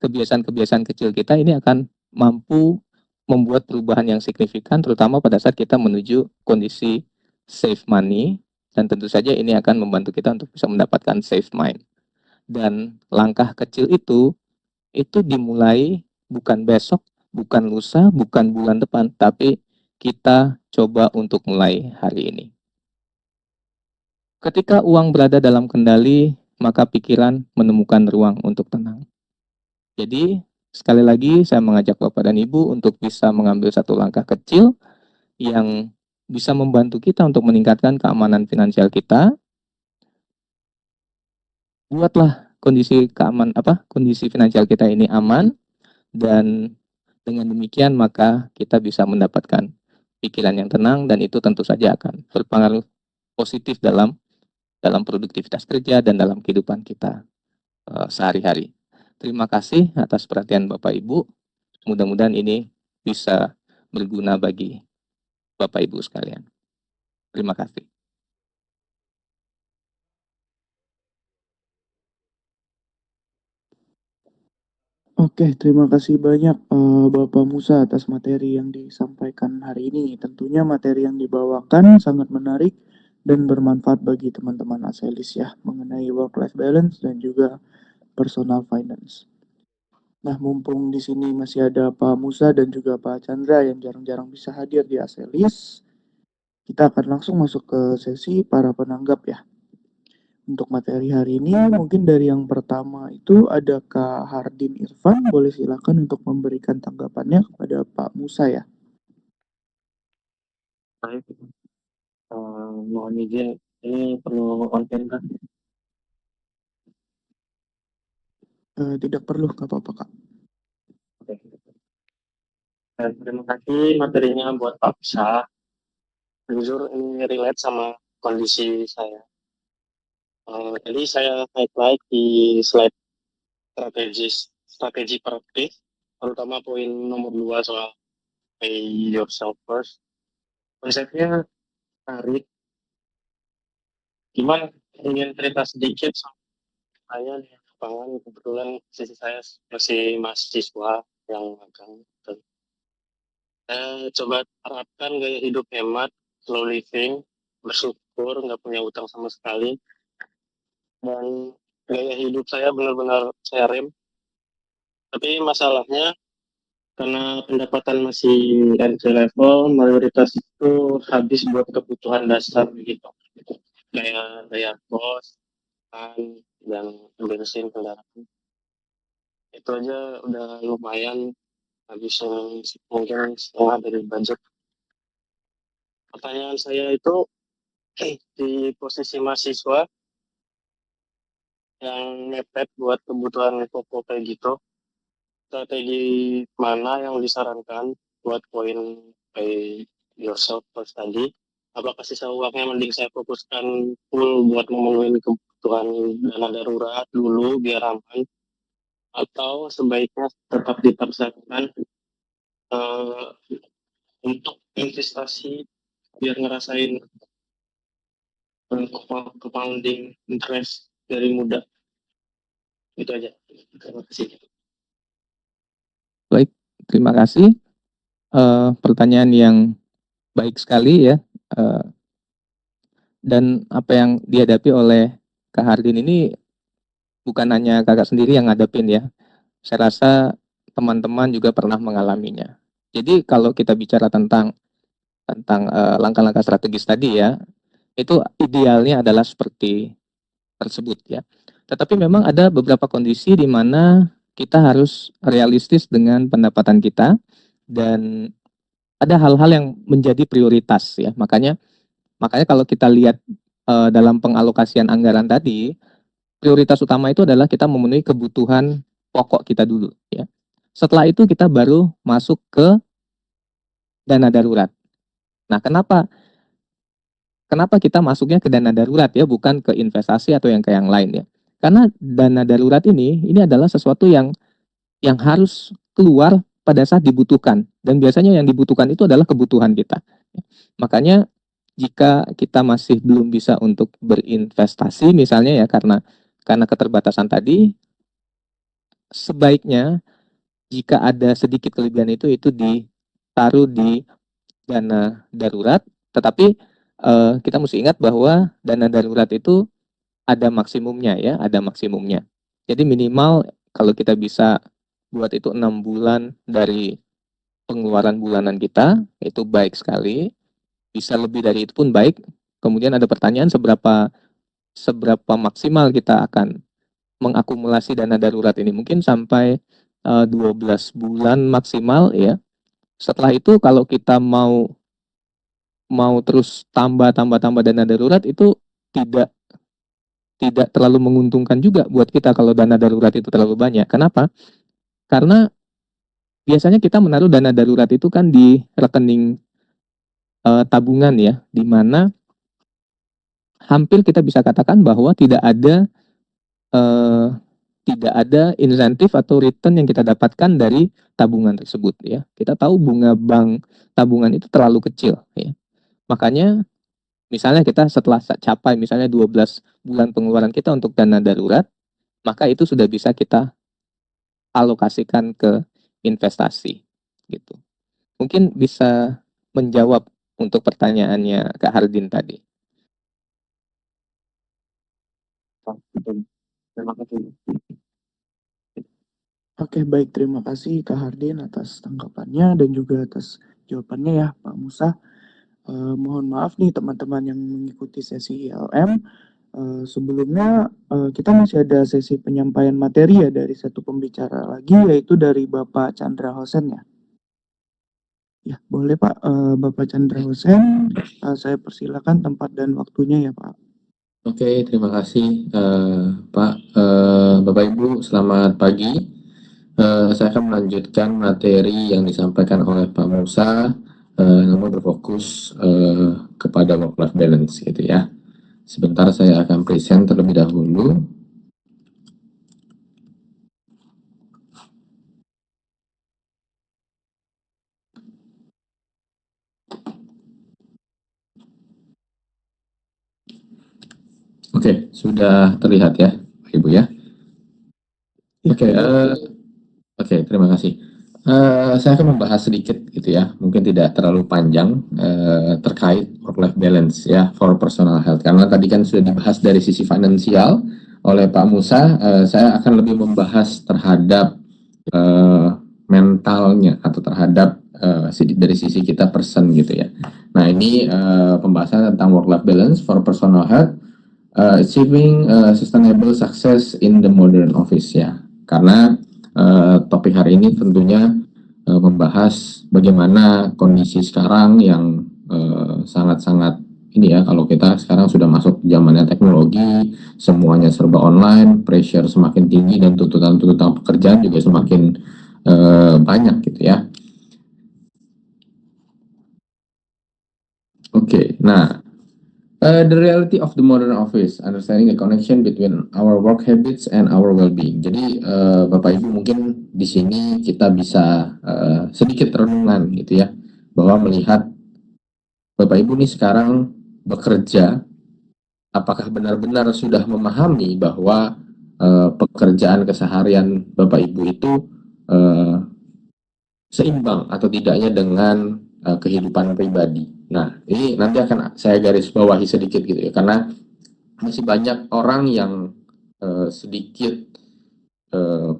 Kebiasaan-kebiasaan kecil kita ini akan mampu membuat perubahan yang signifikan, terutama pada saat kita menuju kondisi save money, dan tentu saja ini akan membantu kita untuk bisa mendapatkan save mind. Dan langkah kecil itu dimulai bukan besok, bukan lusa, bukan bulan depan, tapi kita coba untuk mulai hari ini. Ketika uang berada dalam kendali, maka pikiran menemukan ruang untuk tenang. Jadi, Sekali lagi saya mengajak Bapak dan Ibu untuk bisa mengambil satu langkah kecil yang bisa membantu kita untuk meningkatkan keamanan finansial kita. Buatlah kondisi finansial kita ini aman, dan dengan demikian maka kita bisa mendapatkan pikiran yang tenang, dan itu tentu saja akan berpengaruh positif dalam produktivitas kerja dan dalam kehidupan kita sehari-hari. Terima kasih atas perhatian Bapak Ibu. Mudah-mudahan ini bisa berguna bagi Bapak Ibu sekalian. Terima kasih. Oke, terima kasih banyak Bapak Musa atas materi yang disampaikan hari ini. Tentunya materi yang dibawakan sangat menarik dan bermanfaat bagi teman-teman Aselis ya, mengenai work-life balance dan juga personal finance. Nah, mumpung di sini masih ada Pak Musa dan juga Pak Chandra yang jarang-jarang bisa hadir di Aselis, kita akan langsung masuk ke sesi para penanggap ya. Untuk materi hari ini mungkin dari yang pertama itu ada Kak Hardin Irfan, boleh silakan untuk memberikan tanggapannya kepada Pak Musa ya. Baik, mohon izin, ini perlu konten kan? Tidak perlu, nggak apa-apa Kak. Oke. Terima kasih materinya buat Pak Bisa. Jujur ini relate sama kondisi saya. Tadi saya highlight di slide strategi praktis, terutama poin nomor 2 soal pay yourself first. Konsepnya tarik. Gimana? Ingin cerita sedikit soal saya di lapangan. Kebetulan sisi saya masih mahasiswa yang magang. Coba terapkan gaya hidup hemat, slow living, bersyukur, nggak punya utang sama sekali, dan gaya hidup saya benar-benar saya rem. Tapi masalahnya karena pendapatan masih entry level, mayoritas itu habis buat kebutuhan dasar gitu, kayak bayar kos, makan, dan bensin kendaraan. Itu aja udah lumayan habis mungkin setengah dari budget. Pertanyaan saya itu, di posisi mahasiswa yang mepet buat kebutuhan pokok kayak gitu, strategi mana yang disarankan buat poin pay yourself first tadi? Apakah sisa uangnya mending saya fokuskan full buat memenuhi kebutuhan dana darurat dulu biar aman, atau sebaiknya tetap dipaksakan untuk investasi biar ngerasain compounding interest dari muda? Itu aja. Terima kasih. Baik, terima kasih. Pertanyaan yang baik sekali ya. Dan apa yang dihadapi oleh Kak Hardin ini bukan hanya kakak sendiri yang ngadepin ya. Saya rasa teman-teman juga pernah mengalaminya. Jadi kalau kita bicara tentang langkah-langkah strategis tadi ya, itu idealnya adalah seperti tersebut ya. Tetapi memang ada beberapa kondisi di mana kita harus realistis dengan pendapatan kita, dan ada hal-hal yang menjadi prioritas ya. Makanya kalau kita lihat dalam pengalokasian anggaran tadi, prioritas utama itu adalah kita memenuhi kebutuhan pokok kita dulu ya. Setelah itu kita baru masuk ke dana darurat. Nah, kenapa kita masuknya ke dana darurat ya, bukan ke investasi atau yang ke yang lain ya? Karena dana darurat ini adalah sesuatu yang harus keluar pada saat dibutuhkan, dan biasanya yang dibutuhkan itu adalah kebutuhan kita. Makanya jika kita masih belum bisa untuk berinvestasi misalnya ya, karena keterbatasan tadi, sebaiknya jika ada sedikit kelebihan itu ditaruh di dana darurat. Tetapi kita mesti ingat bahwa dana darurat itu ada maksimumnya ya, ada maksimumnya. Jadi minimal kalau kita bisa buat itu 6 bulan dari pengeluaran bulanan kita, itu baik sekali. Bisa lebih dari itu pun baik. Kemudian ada pertanyaan, seberapa maksimal kita akan mengakumulasi dana darurat ini? Mungkin sampai 12 bulan maksimal ya. Setelah itu kalau kita mau terus tambah dana darurat itu tidak terlalu menguntungkan juga buat kita kalau dana darurat itu terlalu banyak. Kenapa? Karena biasanya kita menaruh dana darurat itu kan di rekening tabungan ya, di mana hampir kita bisa katakan bahwa eh, tidak ada insentif atau return yang kita dapatkan dari tabungan tersebut ya. Kita tahu bunga bank tabungan itu terlalu kecil ya. Makanya misalnya kita setelah capai misalnya 12 bulan pengeluaran kita untuk dana darurat, maka itu sudah bisa kita alokasikan ke investasi gitu. Mungkin bisa menjawab untuk pertanyaannya Kak Hardin tadi. Terima kasih. Oke, baik. Terima kasih Kak Hardin atas tanggapannya dan juga atas jawabannya ya Pak Musa. Mohon maaf nih teman-teman yang mengikuti sesi ILM. Sebelumnya kita masih ada sesi penyampaian materi ya dari satu pembicara lagi, yaitu dari Bapak Chandra Hosen ya. Ya, boleh Pak, Bapak Chandra Hosen, saya persilakan tempat dan waktunya ya Pak. Oke, terima kasih Pak. Bapak Ibu, selamat pagi. Saya akan melanjutkan materi yang disampaikan oleh Pak Musa, namun berfokus kepada work-life balance gitu ya. Sebentar saya akan present terlebih dahulu. Oke, sudah terlihat ya, Pak Ibu ya. Oke, terima kasih. Saya akan membahas sedikit gitu ya, mungkin tidak terlalu panjang terkait work-life balance ya for personal health. Karena tadi kan sudah dibahas dari sisi finansial oleh Pak Musa, saya akan lebih membahas terhadap mentalnya atau terhadap dari sisi kita person gitu ya. Nah ini pembahasan tentang work-life balance for personal health, achieving sustainable success in the modern office ya. Karena topik hari ini tentunya membahas bagaimana kondisi sekarang yang sangat-sangat ini ya, kalau kita sekarang sudah masuk zamannya teknologi, semuanya serba online, pressure semakin tinggi dan tuntutan-tuntutan pekerjaan juga semakin banyak gitu ya. Oke, nah the reality of the modern office, understanding the connection between our work habits and our well-being. Jadi Bapak Ibu mungkin di sini kita bisa sedikit renungan gitu ya, bahwa melihat Bapak Ibu nih sekarang bekerja, apakah benar-benar sudah memahami bahwa pekerjaan keseharian Bapak Ibu itu seimbang atau tidaknya dengan kehidupan pribadi. Nah, ini nanti akan saya garis bawahi sedikit gitu ya, karena masih banyak orang yang sedikit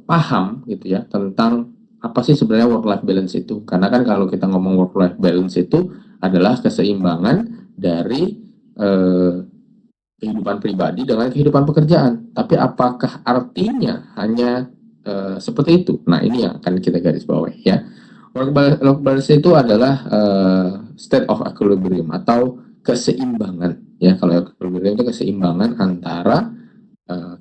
paham gitu ya tentang apa sih sebenarnya work-life balance itu. Karena kan kalau kita ngomong work-life balance itu adalah keseimbangan dari kehidupan pribadi dengan kehidupan pekerjaan. Tapi apakah artinya hanya seperti itu? Nah, ini yang akan kita garis bawahi ya. Work balance itu adalah state of equilibrium atau keseimbangan ya. Kalau equilibrium itu keseimbangan antara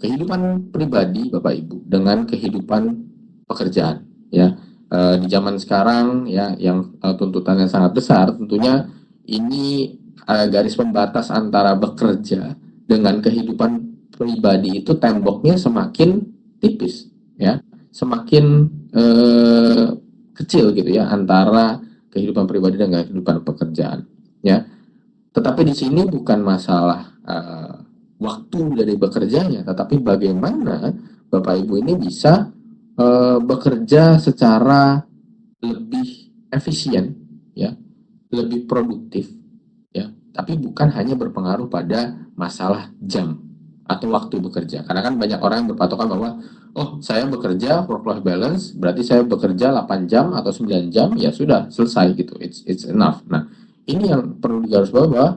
kehidupan pribadi Bapak Ibu dengan kehidupan pekerjaan ya. Di zaman sekarang ya yang tuntutannya sangat besar, tentunya ini garis pembatas antara bekerja dengan kehidupan pribadi itu temboknya semakin tipis ya, semakin kecil gitu ya antara kehidupan pribadi dan kehidupan pekerjaan ya. Tetapi di sini bukan masalah waktu dari bekerjanya, tetapi bagaimana Bapak Ibu ini bisa bekerja secara lebih efisien ya, lebih produktif ya. Tapi bukan hanya berpengaruh pada masalah jam atau waktu bekerja. Karena kan banyak orang yang berpatokan bahwa oh, saya bekerja work-life balance, berarti saya bekerja 8 jam atau 9 jam, ya sudah, selesai gitu. It's enough. Nah, ini yang perlu digarisbawahi bahwa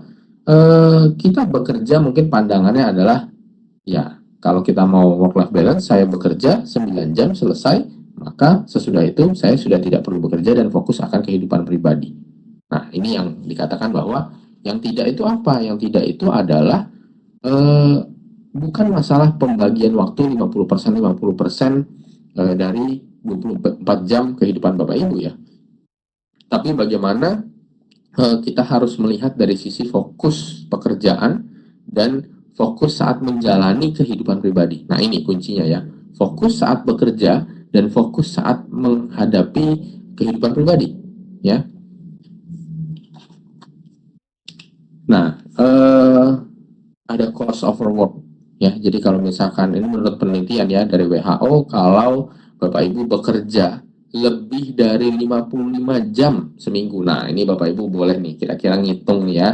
kita bekerja mungkin pandangannya adalah, ya, kalau kita mau work-life balance, saya bekerja 9 jam selesai, maka sesudah itu saya sudah tidak perlu bekerja dan fokus akan kehidupan pribadi. Nah, ini yang dikatakan bahwa yang tidak itu apa? Yang tidak itu adalah bukan masalah pembagian waktu 50% dari 24 jam kehidupan Bapak Ibu ya. Tapi bagaimana kita harus melihat dari sisi fokus pekerjaan dan fokus saat menjalani kehidupan pribadi. Nah, ini kuncinya ya. Fokus saat bekerja dan fokus saat menghadapi kehidupan pribadi ya. Nah, ada cost overwork ya. Jadi kalau misalkan ini menurut penelitian ya dari WHO, kalau Bapak Ibu bekerja lebih dari 55 jam seminggu. Nah, ini Bapak Ibu boleh nih kira-kira ngitung nih ya.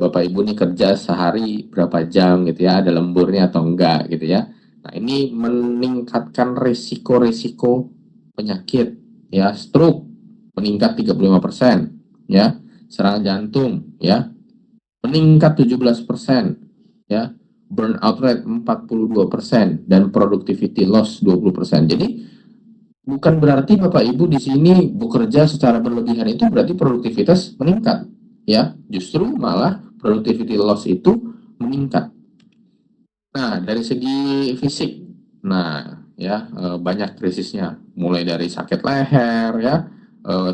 Bapak Ibu nih kerja sehari berapa jam gitu ya, ada lemburnya atau enggak gitu ya. Nah, ini meningkatkan resiko-resiko penyakit ya, stroke meningkat 35% ya, serangan jantung ya meningkat 17% ya, burnout rate 42% dan productivity loss 20%. Jadi bukan berarti Bapak Ibu di sini bekerja secara berlebihan itu berarti produktivitas meningkat ya, justru malah productivity loss itu meningkat. Nah, dari segi fisik, nah ya banyak krisisnya, mulai dari sakit leher ya,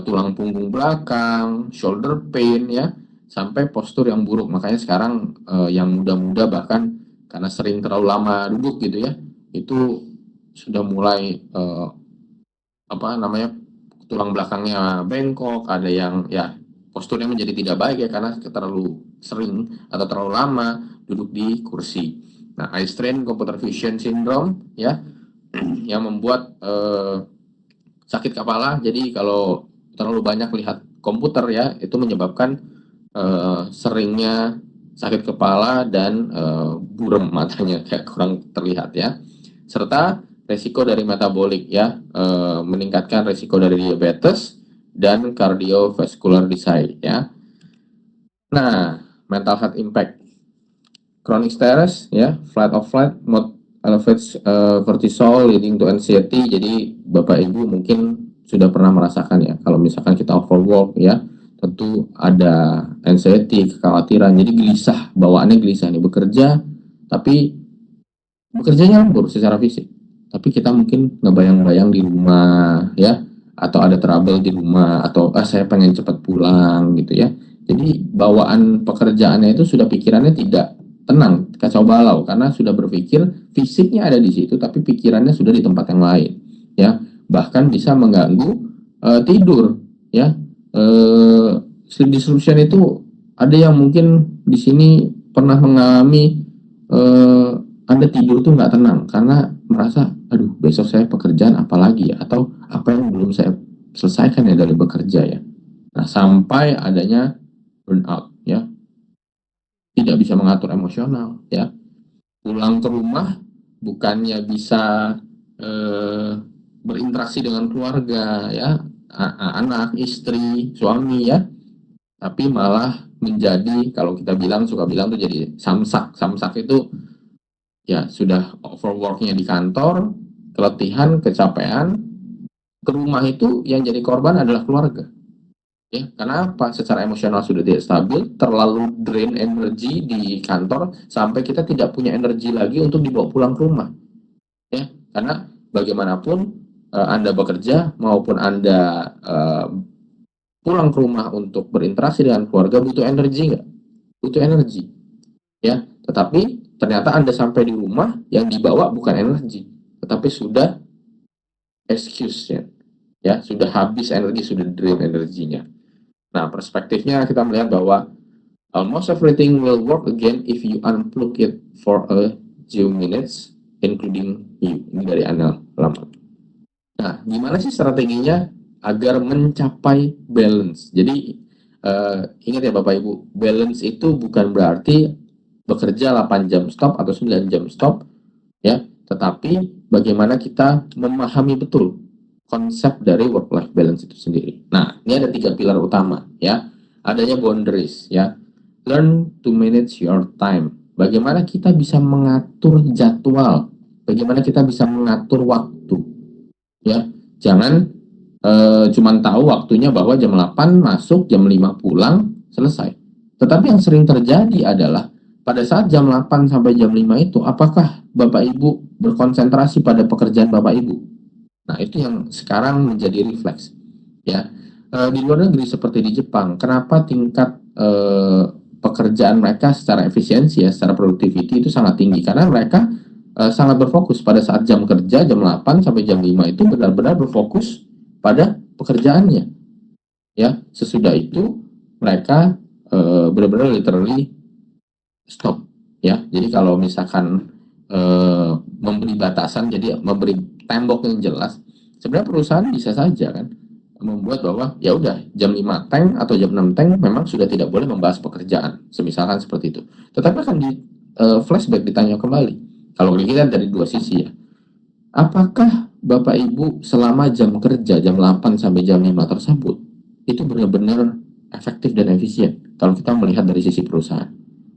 tulang punggung belakang, shoulder pain ya, sampai postur yang buruk. Makanya sekarang yang muda-muda bahkan karena sering terlalu lama duduk gitu ya, itu sudah mulai tulang belakangnya bengkok, ada yang ya posturnya menjadi tidak baik ya karena terlalu sering atau terlalu lama duduk di kursi. Nah, eye strain computer vision syndrome ya yang membuat sakit kepala. Jadi kalau terlalu banyak lihat komputer ya itu menyebabkan seringnya sakit kepala dan buram matanya kayak kurang terlihat ya. Serta resiko dari metabolik ya, meningkatkan resiko dari diabetes dan cardiovascular disease ya. Nah, mental health impact, chronic stress ya, flight of flight, mood elevates cortisol leading to anxiety. Jadi Bapak Ibu mungkin sudah pernah merasakan ya, kalau misalkan kita overwork ya, tentu ada anxiety, kekhawatiran, jadi gelisah, bawaannya gelisah nih, bekerja tapi bekerjanya lembur secara fisik, tapi kita mungkin ngebayang-bayang di rumah ya, atau ada trouble di rumah, atau saya pengen cepat pulang gitu ya. Jadi bawaan pekerjaannya itu sudah pikirannya tidak tenang, kacau balau, karena sudah berpikir fisiknya ada di situ tapi pikirannya sudah di tempat yang lain ya, bahkan bisa mengganggu tidur ya. Sleep disruption itu ada yang mungkin di sini pernah mengalami Anda tidur tuh nggak tenang karena merasa aduh besok saya pekerjaan apa lagi ya, atau apa yang belum saya selesaikan ya dari bekerja ya. Nah, sampai adanya burnout ya, tidak bisa mengatur emosional ya, pulang ke rumah bukannya bisa berinteraksi dengan keluarga ya, anak, istri, suami ya, tapi malah menjadi, kalau kita suka bilang tuh jadi samsak. Samsak itu ya sudah overworknya di kantor, keletihan, kecapean, ke rumah itu yang jadi korban adalah keluarga. Ya, karena apa? Secara emosional sudah tidak stabil, terlalu drain energi di kantor sampai kita tidak punya energi lagi untuk dibawa pulang ke rumah. Ya, karena bagaimanapun Anda bekerja maupun Anda pulang ke rumah untuk berinteraksi dengan keluarga butuh energi nggak? Butuh energi. Ya, tetapi ternyata Anda sampai di rumah yang dibawa bukan energi, tetapi sudah excuse ya, sudah habis energi, sudah drain energinya. Nah, perspektifnya kita melihat bahwa almost everything will work again if you unplug it for a few minutes, including you. Ini dari Anel Lama. Nah, gimana sih strateginya agar mencapai balance? Jadi, ingat ya Bapak Ibu, balance itu bukan berarti bekerja 8 jam stop atau 9 jam stop, ya, tetapi bagaimana kita memahami betul konsep dari work-life balance itu sendiri. Nah, ini ada 3 pilar utama, ya. Adanya boundaries, ya. Learn to manage your time. Bagaimana kita bisa mengatur jadwal, bagaimana kita bisa mengatur waktu. Ya, jangan cuman tahu waktunya bahwa jam 8 masuk, jam 5 pulang, selesai. Tetapi yang sering terjadi adalah pada saat jam 8 sampai jam 5 itu, apakah Bapak Ibu berkonsentrasi pada pekerjaan Bapak Ibu? Nah, itu yang sekarang menjadi refleks. Ya, di luar negeri seperti di Jepang, kenapa tingkat pekerjaan mereka secara efisiensi ya, secara productivity itu sangat tinggi? Karena mereka sangat berfokus pada saat jam kerja, jam 8 sampai jam 5 itu benar-benar berfokus pada pekerjaannya. Ya, sesudah itu mereka benar-benar literally stop. Ya, jadi kalau misalkan memberi batasan, jadi memberi tembok yang jelas, sebenarnya perusahaan bisa saja kan membuat bahwa ya udah jam 5 tank atau jam 6 tank memang sudah tidak boleh membahas pekerjaan, semisalkan seperti itu. Tetapi akan di flashback ditanya kembali. Kalau kita dari dua sisi ya. Apakah Bapak Ibu selama jam kerja jam 8 sampai jam 5 tersebut itu benar-benar efektif dan efisien kalau kita melihat dari sisi perusahaan?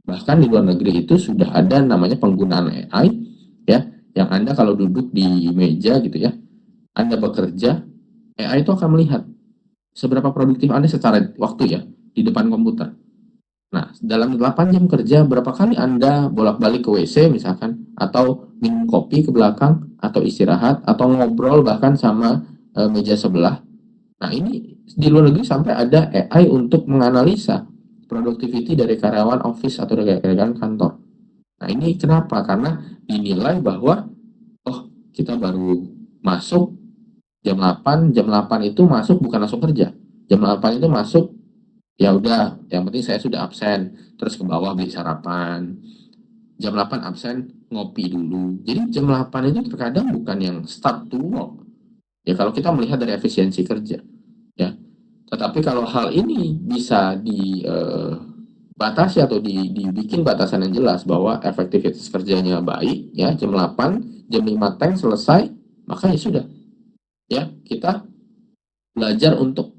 Bahkan di luar negeri itu sudah ada namanya penggunaan AI ya, yang Anda kalau duduk di meja gitu ya, Anda bekerja, AI itu akan melihat seberapa produktif Anda secara waktu ya di depan komputer. Nah, dalam 8 jam kerja, berapa kali Anda bolak-balik ke WC misalkan, atau minum kopi ke belakang, atau istirahat, atau ngobrol bahkan sama meja sebelah. Nah, ini di luar negeri sampai ada AI untuk menganalisa productivity dari karyawan office atau dari karyawan kantor. Nah, ini kenapa? Karena dinilai bahwa, oh, kita baru masuk jam 8 itu masuk bukan langsung kerja. Jam 8 itu masuk, ya udah, yang penting saya sudah absen, terus ke bawah beli sarapan. Jam 8 absen, ngopi dulu. Jadi jam 8 itu terkadang bukan yang start to work. Ya kalau kita melihat dari efisiensi kerja, ya. Tetapi kalau hal ini bisa dibatasi atau dibikin batasan yang jelas bahwa efektivitas kerjanya baik, ya jam 8, jam 5 tank selesai, maka ya sudah. Ya, kita belajar untuk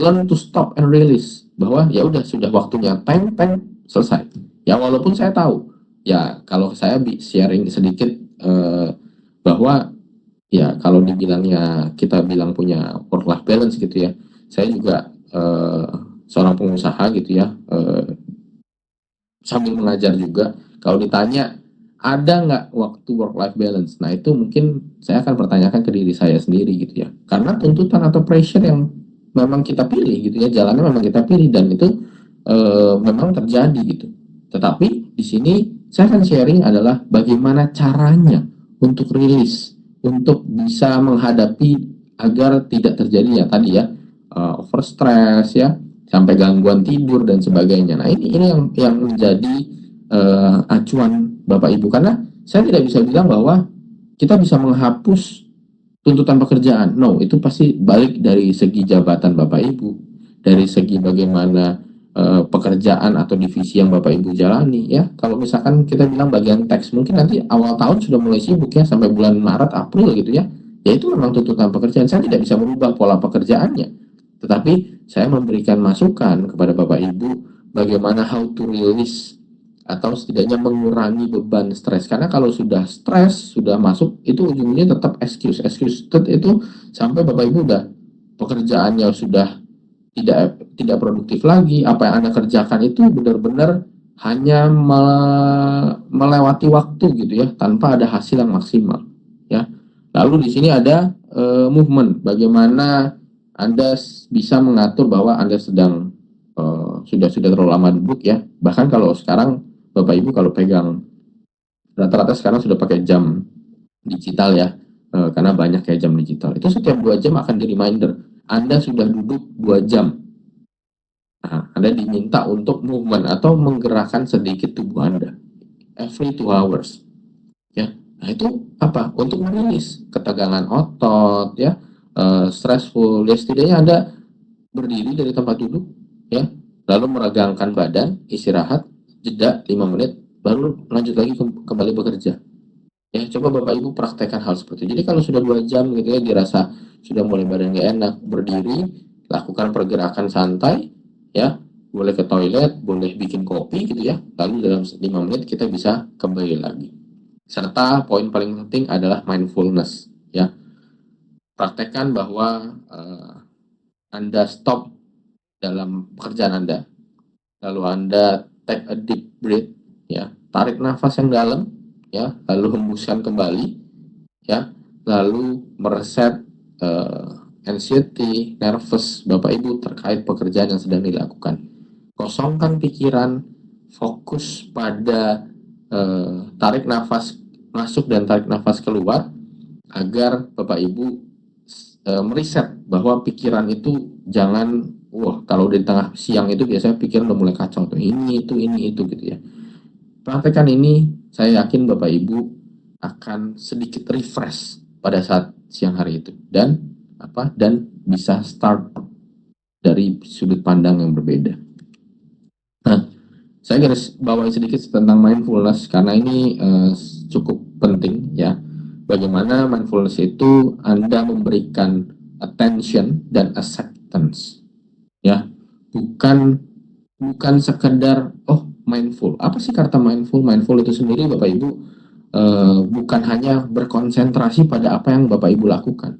learn to stop and release, bahwa ya udah sudah waktunya tank selesai. Ya walaupun saya tahu ya kalau saya sharing sedikit bahwa ya kalau dibilangnya kita bilang punya work life balance gitu ya, saya juga seorang pengusaha gitu ya, sambil mengajar juga. Kalau ditanya ada nggak waktu work life balance, nah itu mungkin saya akan pertanyakan ke diri saya sendiri gitu ya, karena tuntutan atau pressure yang memang kita pilih gitu ya, jalannya memang kita pilih dan itu memang terjadi gitu. Tetapi di sini saya akan sharing adalah bagaimana caranya untuk rilis, untuk bisa menghadapi agar tidak terjadi ya tadi ya over stress ya, sampai gangguan tidur dan sebagainya. Nah ini yang menjadi acuan Bapak Ibu, karena saya tidak bisa bilang bahwa kita bisa menghapus tuntutan pekerjaan. No, itu pasti balik dari segi jabatan Bapak Ibu, dari segi bagaimana pekerjaan atau divisi yang Bapak Ibu jalani ya. Kalau misalkan kita bilang bagian teks, mungkin nanti awal tahun sudah mulai sibuk ya sampai bulan Maret April gitu ya. Ya itu memang tuntutan pekerjaan. Saya tidak bisa merubah pola pekerjaannya. Tetapi saya memberikan masukan kepada Bapak Ibu bagaimana how to release atau setidaknya mengurangi beban stres, karena kalau sudah stres sudah masuk itu ujungnya tetap excuse itu sampai Bapak Ibu udah pekerjaannya sudah tidak produktif lagi, apa yang Anda kerjakan itu benar-benar hanya melewati waktu gitu ya tanpa ada hasil yang maksimal ya. Lalu di sini ada movement, bagaimana Anda bisa mengatur bahwa Anda sedang sudah terlalu lama duduk ya. Bahkan kalau sekarang Bapak Ibu kalau pegang rata-rata sekarang sudah pakai jam digital ya, karena banyak kayak jam digital. Itu setiap 2 jam akan di reminder, Anda sudah duduk 2 jam. Nah, Anda diminta untuk movement atau menggerakkan sedikit tubuh Anda every 2 hours. Ya. Nah, itu apa? Untuk merilis ketegangan otot ya, stressful. Ya setidaknya Anda berdiri dari tempat duduk ya, lalu meregangkan badan, istirahat, jeda 5 menit, baru lanjut lagi kembali bekerja. Ya, coba Bapak Ibu praktekkan hal seperti itu. Jadi kalau sudah 2 jam gitu ya, dirasa sudah mulai badan gak enak, berdiri, lakukan pergerakan santai, ya, boleh ke toilet, boleh bikin kopi gitu ya, lalu dalam 5 menit kita bisa kembali lagi. Serta poin paling penting adalah mindfulness, ya. praktekkan bahwa Anda stop dalam pekerjaan Anda, lalu Anda take a deep breath, ya, tarik nafas yang dalam, ya, lalu hembuskan kembali, ya, lalu mereset anxiety, nervous Bapak Ibu terkait pekerjaan yang sedang dilakukan. Kosongkan pikiran, fokus pada tarik nafas masuk dan tarik nafas keluar, agar Bapak Ibu meriset bahwa pikiran itu jangan, kalau di tengah siang itu biasanya pikiran udah mulai kacau tuh, ini itu gitu ya. Praktekkan ini, saya yakin Bapak Ibu akan sedikit refresh pada saat siang hari itu, dan bisa start dari sudut pandang yang berbeda. Nah, saya garis bawahi sedikit tentang mindfulness karena ini cukup penting ya. Bagaimana mindfulness itu Anda memberikan attention dan acceptance, ya, bukan sekedar mindful. Apa sih kata mindful? Mindful itu sendiri Bapak Ibu bukan hanya berkonsentrasi pada apa yang Bapak Ibu lakukan,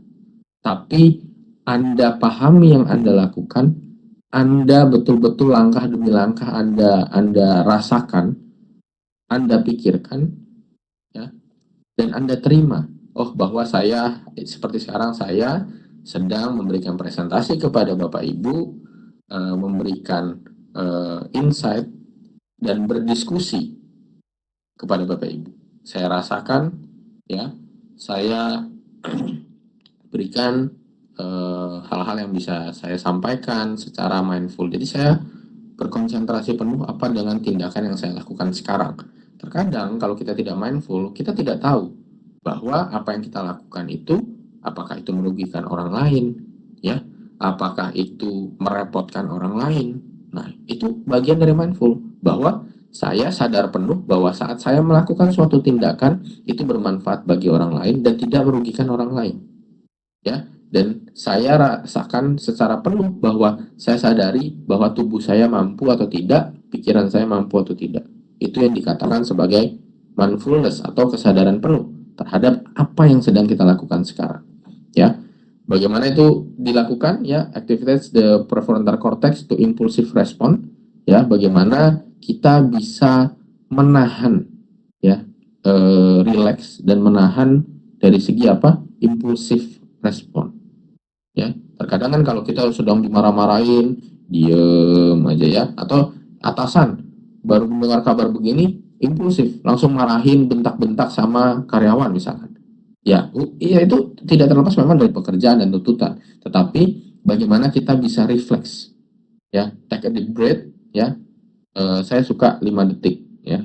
tapi Anda pahami yang Anda lakukan, Anda betul-betul langkah demi langkah Anda rasakan, Anda pikirkan, ya, dan Anda terima, bahwa saya, seperti sekarang saya sedang memberikan presentasi kepada Bapak Ibu, memberikan insight dan berdiskusi kepada Bapak Ibu. Saya rasakan, ya, saya berikan hal-hal yang bisa saya sampaikan secara mindful. Jadi saya berkonsentrasi penuh dengan tindakan yang saya lakukan sekarang. Terkadang kalau kita tidak mindful, kita tidak tahu bahwa apa yang kita lakukan itu, apakah itu merugikan orang lain, ya, apakah itu merepotkan orang lain. Nah, itu bagian dari mindful, bahwa saya sadar penuh bahwa saat saya melakukan suatu tindakan itu bermanfaat bagi orang lain dan tidak merugikan orang lain, ya. Dan saya rasakan secara penuh bahwa saya sadari bahwa tubuh saya mampu atau tidak, pikiran saya mampu atau tidak. Itu yang dikatakan sebagai mindfulness atau kesadaran penuh terhadap apa yang sedang kita lakukan sekarang, ya. Bagaimana itu dilakukan? Ya, activates the prefrontal cortex to impulsive response, ya. Bagaimana kita bisa menahan, ya, relax dan menahan dari segi impulsive respon, ya. Terkadang kan kalau kita sedang dimarah-marahin, diem aja, ya, atau atasan baru mendengar kabar begini impulsif, langsung marahin, bentak-bentak sama karyawan misalkan, ya. Iya, itu tidak terlepas memang dari pekerjaan dan tuntutan, tetapi bagaimana kita bisa refleks, ya, take a deep breath, ya. Saya suka 5 detik, ya.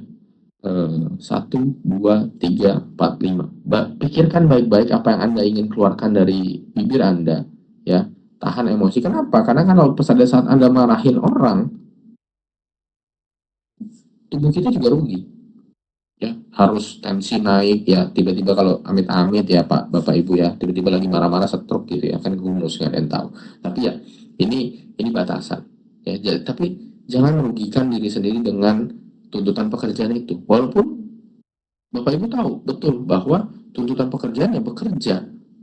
1, 2, 3, 4, 5. Pikirkan baik-baik apa yang Anda ingin keluarkan dari bibir Anda, ya. Tahan emosi. Kenapa? Karena kan kalau pada saat Anda marahin orang, tubuh kita juga rugi, ya. Harus tensi naik, ya. Tiba-tiba kalau amit-amit, ya Pak, Bapak Ibu, ya, tiba-tiba lagi marah-marah stroke gitu, ya, kan gumus, nggak ada yang tahu. Tapi ya, ini batasan, ya. Tapi jangan merugikan diri sendiri dengan tuntutan pekerjaan itu. Walaupun Bapak Ibu tahu betul bahwa tuntutan pekerjaan, ya, bekerja,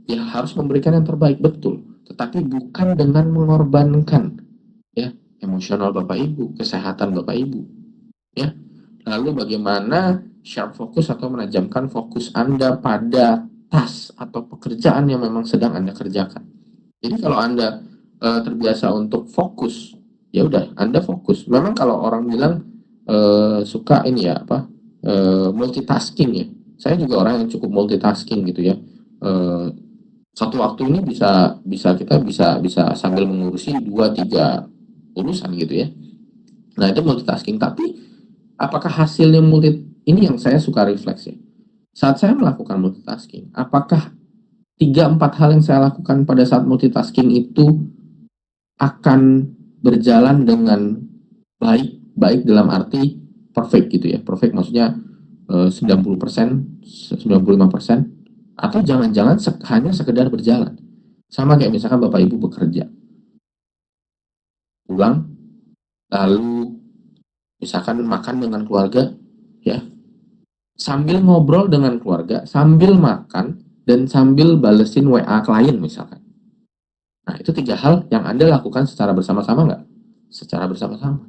ya, harus memberikan yang terbaik, betul. Tetapi bukan dengan mengorbankan, ya, emosional Bapak Ibu, kesehatan Bapak Ibu, ya. Lalu bagaimana sharp fokus atau menajamkan fokus Anda pada task atau pekerjaan yang memang sedang Anda kerjakan. Jadi kalau Anda terbiasa untuk fokus, ya udah, Anda fokus. Memang kalau orang bilang suka ini, ya, multitasking, ya. Saya juga orang yang cukup multitasking gitu, ya. Satu waktu ini kita bisa sambil mengurusi 2-3 urusan gitu, ya. Nah, itu multitasking. Tapi apakah hasilnya ini yang saya suka refleks, ya. Saat saya melakukan multitasking, apakah 3-4 hal yang saya lakukan pada saat multitasking itu akan berjalan dengan baik dalam arti perfect gitu, ya. Perfect maksudnya 90%, 95%, atau jangan-jangan hanya sekedar berjalan. Sama kayak misalkan Bapak Ibu bekerja, pulang, lalu misalkan makan dengan keluarga, ya. Sambil ngobrol dengan keluarga, sambil makan, dan sambil balesin WA klien misalkan. Nah, itu 3 hal yang Anda lakukan secara bersama-sama nggak? Secara bersama-sama.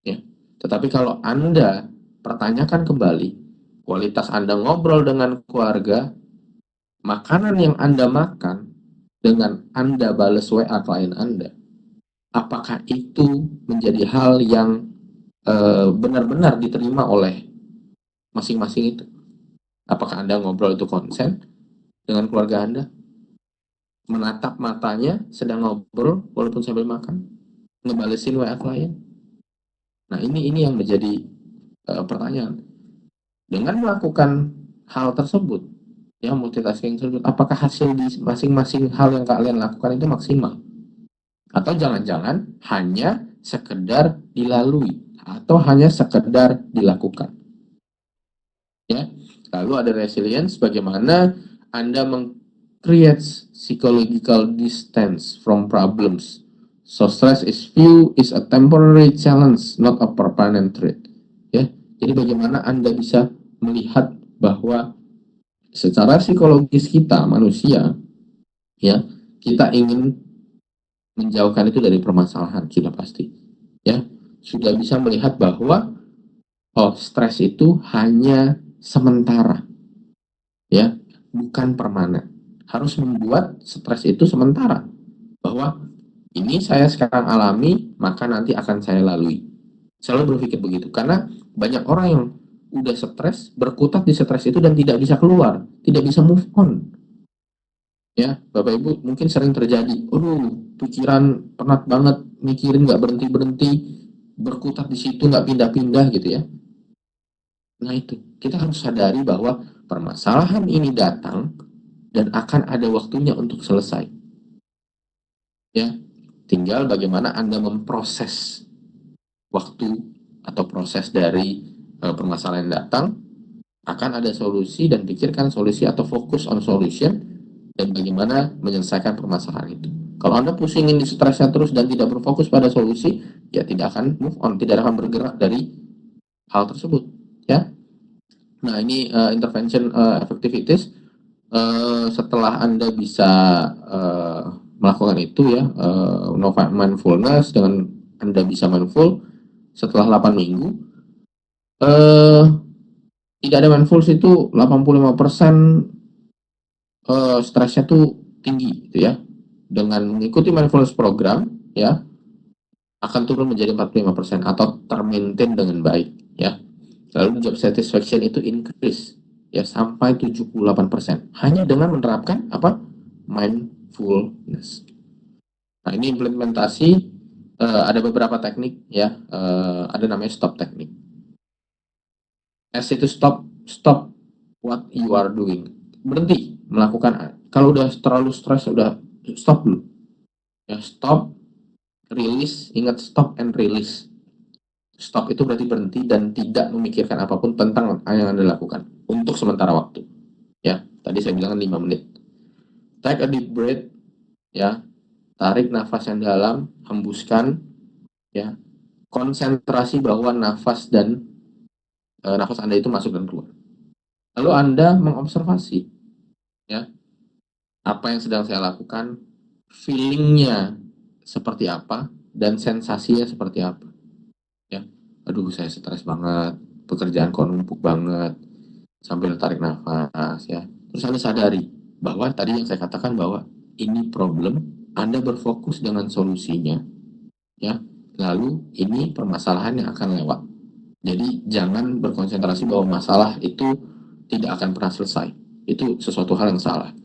Ya. Tetapi kalau Anda pertanyakan kembali, kualitas Anda ngobrol dengan keluarga, makanan yang Anda makan, dengan Anda bales WA klien Anda, apakah itu menjadi hal yang benar-benar diterima oleh masing-masing itu? Apakah Anda ngobrol itu konsen dengan keluarga Anda? Menatap matanya sedang ngobrol walaupun sambil makan? Ngebalesin WA klien? Nah, ini yang menjadi pertanyaan. Dengan melakukan hal tersebut, ya multitasking tersebut, apakah hasil di masing-masing hal yang kalian lakukan itu maksimal? Atau jangan-jangan hanya sekedar dilalui atau hanya sekedar dilakukan? Ya. Lalu ada resilience, bagaimana Anda create psychological distance from problems. So stress is a temporary challenge, not a permanent threat. Ya, jadi bagaimana Anda bisa melihat bahwa secara psikologis kita manusia, ya, kita ingin menjauhkan itu dari permasalahan, sudah pasti. Ya, sudah bisa melihat bahwa stres itu hanya sementara, ya, bukan permanen. Harus membuat stres itu sementara, bahwa ini saya sekarang alami, maka nanti akan saya lalui. Selalu berpikir begitu, karena banyak orang yang udah stres, berkutat di stres itu dan tidak bisa keluar, tidak bisa move on. Ya, Bapak Ibu mungkin sering terjadi, pikiran penat banget, mikirin nggak berhenti-berhenti, berkutat di situ nggak pindah-pindah gitu ya. Nah itu, kita harus sadari bahwa permasalahan ini datang dan akan ada waktunya untuk selesai. Ya, tinggal bagaimana Anda memproses waktu atau proses dari permasalahan yang datang. Akan ada solusi dan pikirkan solusi atau fokus on solution dan bagaimana menyelesaikan permasalahan itu. Kalau Anda pusingin di stresnya terus dan tidak berfokus pada solusi, ya tidak akan move on, tidak akan bergerak dari hal tersebut. Ya. Nah, ini intervention effectivities. Setelah Anda bisa melakukan itu ya, mindfulness, dengan Anda bisa mindful setelah 8 minggu, tidak ada mindfulness itu 85% stresnya tuh tinggi gitu ya. Dengan mengikuti mindfulness program ya, akan turun menjadi 45% atau termaintain dengan baik ya. Lalu job satisfaction itu increase ya sampai 78% hanya dengan menerapkan apa? Mindfulness. Nah, ini implementasi ada beberapa teknik ya, ada namanya stop teknik. S itu stop what you are doing. Berhenti melakukan. Kalau udah terlalu stres, udah stop dulu. Ya, stop, release, ingat stop and release. Stop itu berarti berhenti dan tidak memikirkan apapun tentang yang Anda lakukan untuk sementara waktu. Ya, tadi saya bilang 5 menit. Take a deep breath, ya. Tarik nafas yang dalam, hembuskan, ya. Konsentrasi bahwa nafas Anda itu masuk dan keluar. Lalu Anda mengobservasi, ya, apa yang sedang saya lakukan, feelingnya seperti apa, dan sensasinya seperti apa. Ya, aduh saya stres banget, pekerjaan kok numpuk banget, sambil tarik nafas, ya. Terus Anda sadari bahwa tadi yang saya katakan bahwa ini problem, Anda berfokus dengan solusinya, ya. Lalu ini permasalahan yang akan lewat. Jadi jangan berkonsentrasi bahwa masalah itu tidak akan pernah selesai. Itu sesuatu hal yang salah.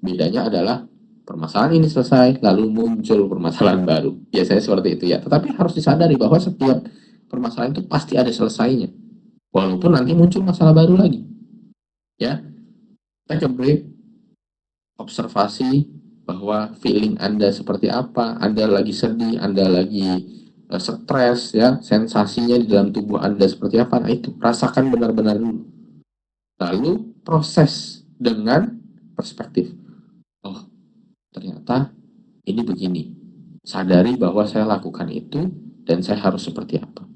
Bedanya adalah permasalahan ini selesai, lalu muncul permasalahan baru. Biasanya seperti itu ya. Tetapi harus disadari bahwa setiap permasalahan itu pasti ada selesainya. Walaupun nanti muncul masalah baru lagi. Ya. Take a break. Observasi bahwa feeling Anda seperti apa. Anda lagi sedih, Anda lagi stres ya, sensasinya di dalam tubuh Anda seperti apa. Nah, itu rasakan benar-benar dulu. Lalu proses dengan perspektif. Oh, ternyata ini begini. Sadari bahwa saya lakukan itu dan saya harus seperti apa.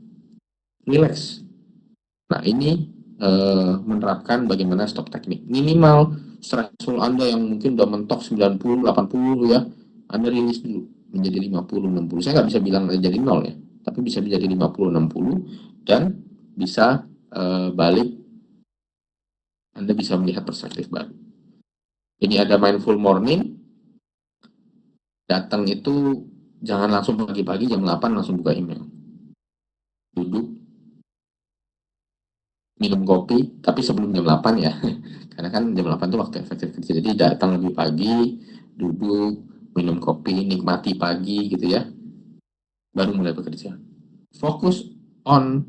Relax. Nah, ini menerapkan bagaimana stop teknik. Minimal stressful Anda yang mungkin udah mentok 90, 80 ya, Anda rilis dulu menjadi 50, 60. Saya nggak bisa bilang jadi 0 ya, tapi bisa menjadi 50, 60 dan bisa balik, Anda bisa melihat perspektif baru. Ini ada mindful morning, datang itu jangan langsung pagi-pagi jam 8 langsung buka email. Duduk, minum kopi, tapi sebelum jam 8 ya. Karena kan jam 8 itu waktu efektif kerja. Jadi datang lebih pagi, duduk, minum kopi, nikmati pagi gitu ya. Baru mulai bekerja. Fokus on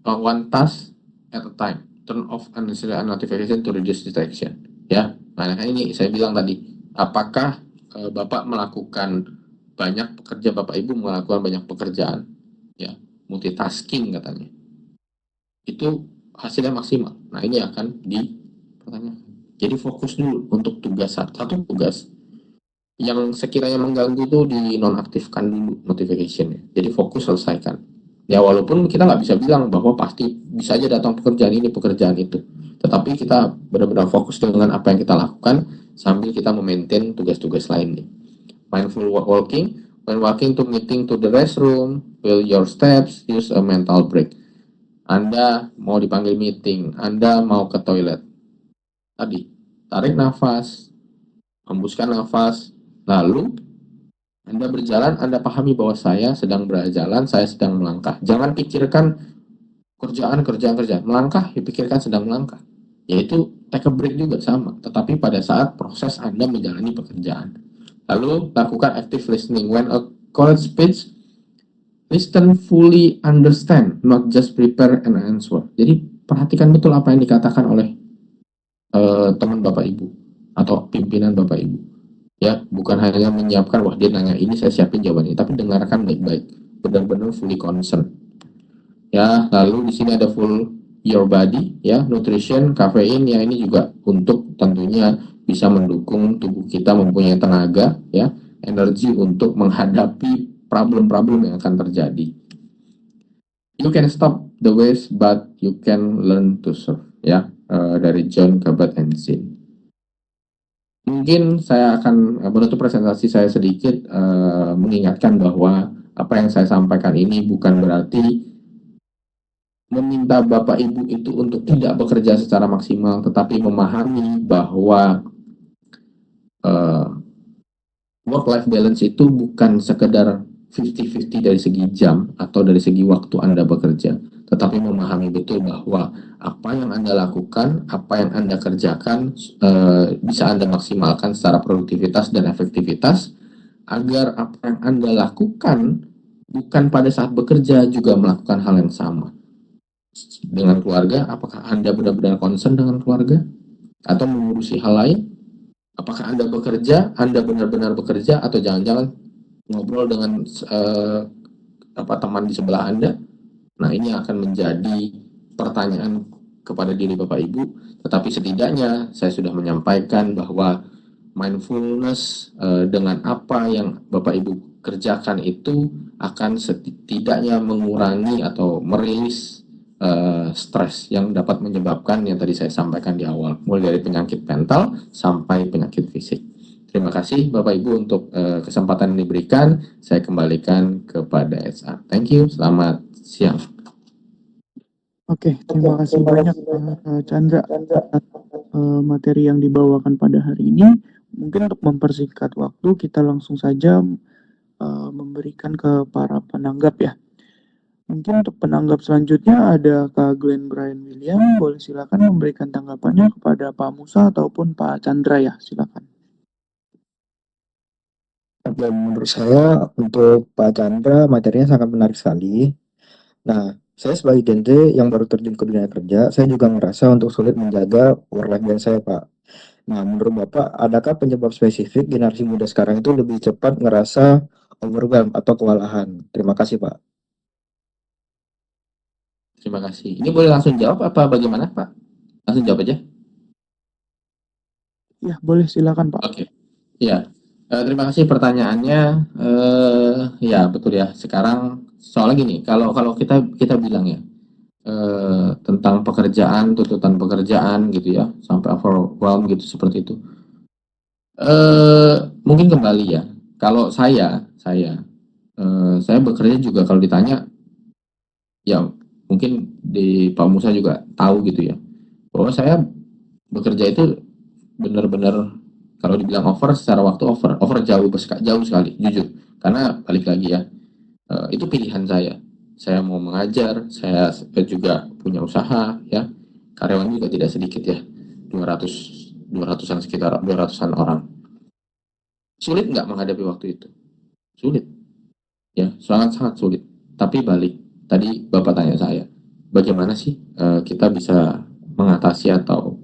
one task at a time. Turn off unnecessary notification to reduce distraction. Ya, nah ini saya bilang tadi, apakah Bapak melakukan banyak pekerja, Bapak Ibu melakukan banyak pekerjaan, ya, multitasking katanya, itu hasilnya maksimal. Nah ini akan dipertanyakan. Jadi fokus dulu untuk tugas satu tugas yang sekiranya mengganggu tuh dinonaktifkan dulu notification-nya. Jadi fokus selesaikan. Ya walaupun kita nggak bisa bilang bahwa pasti bisa aja datang pekerjaan ini, pekerjaan itu. Tetapi kita benar-benar fokus dengan apa yang kita lakukan sambil kita memaintain tugas-tugas lain nih. Mindful walking, when walking to meeting to the restroom, feel your steps, use a mental break. Anda mau dipanggil meeting, Anda mau ke toilet. Tadi, tarik nafas, hembuskan nafas, lalu Anda berjalan, Anda pahami bahwa saya sedang berjalan, saya sedang melangkah. Jangan pikirkan kerjaan. Melangkah, ya pikirkan sedang melangkah. Yaitu take a break juga sama, tetapi pada saat proses Anda menjalani pekerjaan. Lalu lakukan active listening. When a college speech, listen fully, understand, not just prepare and answer. Jadi perhatikan betul apa yang dikatakan oleh teman Bapak Ibu atau pimpinan Bapak Ibu. Ya, bukan hanya menyiapkan, wah dia nanya ini saya siapin jawabannya, tapi dengarkan baik-baik, benar-benar fully concern. Ya, lalu di sini ada full your body, ya, nutrition, kafein, ya ini juga untuk tentunya bisa mendukung tubuh kita mempunyai tenaga, ya, energi untuk menghadapi problem-problem yang akan terjadi. You can stop the waste, but you can learn to serve, ya, dari John Kabat-Zinn. Mungkin saya akan menutup presentasi saya sedikit mengingatkan bahwa apa yang saya sampaikan ini bukan berarti meminta Bapak Ibu itu untuk tidak bekerja secara maksimal, tetapi memahami bahwa work-life balance itu bukan sekedar 50-50 dari segi jam atau dari segi waktu Anda bekerja, tetapi memahami betul bahwa apa yang Anda lakukan, apa yang Anda kerjakan bisa Anda maksimalkan secara produktivitas dan efektivitas, agar apa yang Anda lakukan bukan pada saat bekerja juga melakukan hal yang sama. Dengan keluarga, apakah Anda benar-benar concern dengan keluarga atau mengurusi hal lain? Apakah Anda bekerja, Anda benar-benar bekerja, atau jangan-jangan ngobrol dengan teman di sebelah Anda? Nah, ini akan menjadi pertanyaan kepada diri Bapak Ibu, tetapi setidaknya saya sudah menyampaikan bahwa mindfulness dengan apa yang Bapak Ibu kerjakan itu akan setidaknya mengurangi atau merilis stres yang dapat menyebabkan yang tadi saya sampaikan di awal, mulai dari penyakit mental sampai penyakit fisik. Terima kasih Bapak Ibu untuk kesempatan yang diberikan. Saya kembalikan kepada HR. Thank you. Selamat siang. Oke, terima kasih banyak Pak Chandra atas materi yang dibawakan pada hari ini. Mungkin untuk mempersingkat waktu, kita langsung saja memberikan ke para penanggap ya. Mungkin untuk penanggap selanjutnya ada Kak Glenn Brian William. Boleh silakan memberikan tanggapannya kepada Pak Musa ataupun Pak Chandra ya, silakan. Menurut saya untuk Pak Chandra materinya sangat menarik sekali. Nah, saya sebagai Gen Z yang baru terjun ke dunia kerja, saya juga merasa untuk sulit menjaga work-life balance saya, Pak. Nah, menurut Bapak, adakah penyebab spesifik generasi muda sekarang itu lebih cepat ngerasa overwhelmed atau kewalahan? Terima kasih, Pak. Terima kasih. Ini boleh langsung jawab apa bagaimana, Pak? Langsung jawab aja. Ya, boleh silakan Pak. Oke. Ya. Terima kasih pertanyaannya. Ya betul ya. Sekarang soalnya gini, kalau kita bilang ya, tentang pekerjaan, tuntutan pekerjaan gitu ya, sampai overwhelm gitu seperti itu. Mungkin kembali ya, kalau saya bekerja juga kalau ditanya, ya mungkin di Pak Musa juga tahu gitu ya, bahwa saya bekerja itu benar-benar kalau dibilang over secara waktu over jauh sekali, jujur. Karena balik lagi ya, itu pilihan saya. Saya mau mengajar, saya juga punya usaha ya. Karyawan juga tidak sedikit ya, 200-an sekitar 200-an orang. Sulit nggak menghadapi waktu itu? Sulit. Ya, sangat-sangat sulit. Tapi balik, tadi Bapak tanya saya, bagaimana sih kita bisa mengatasi atau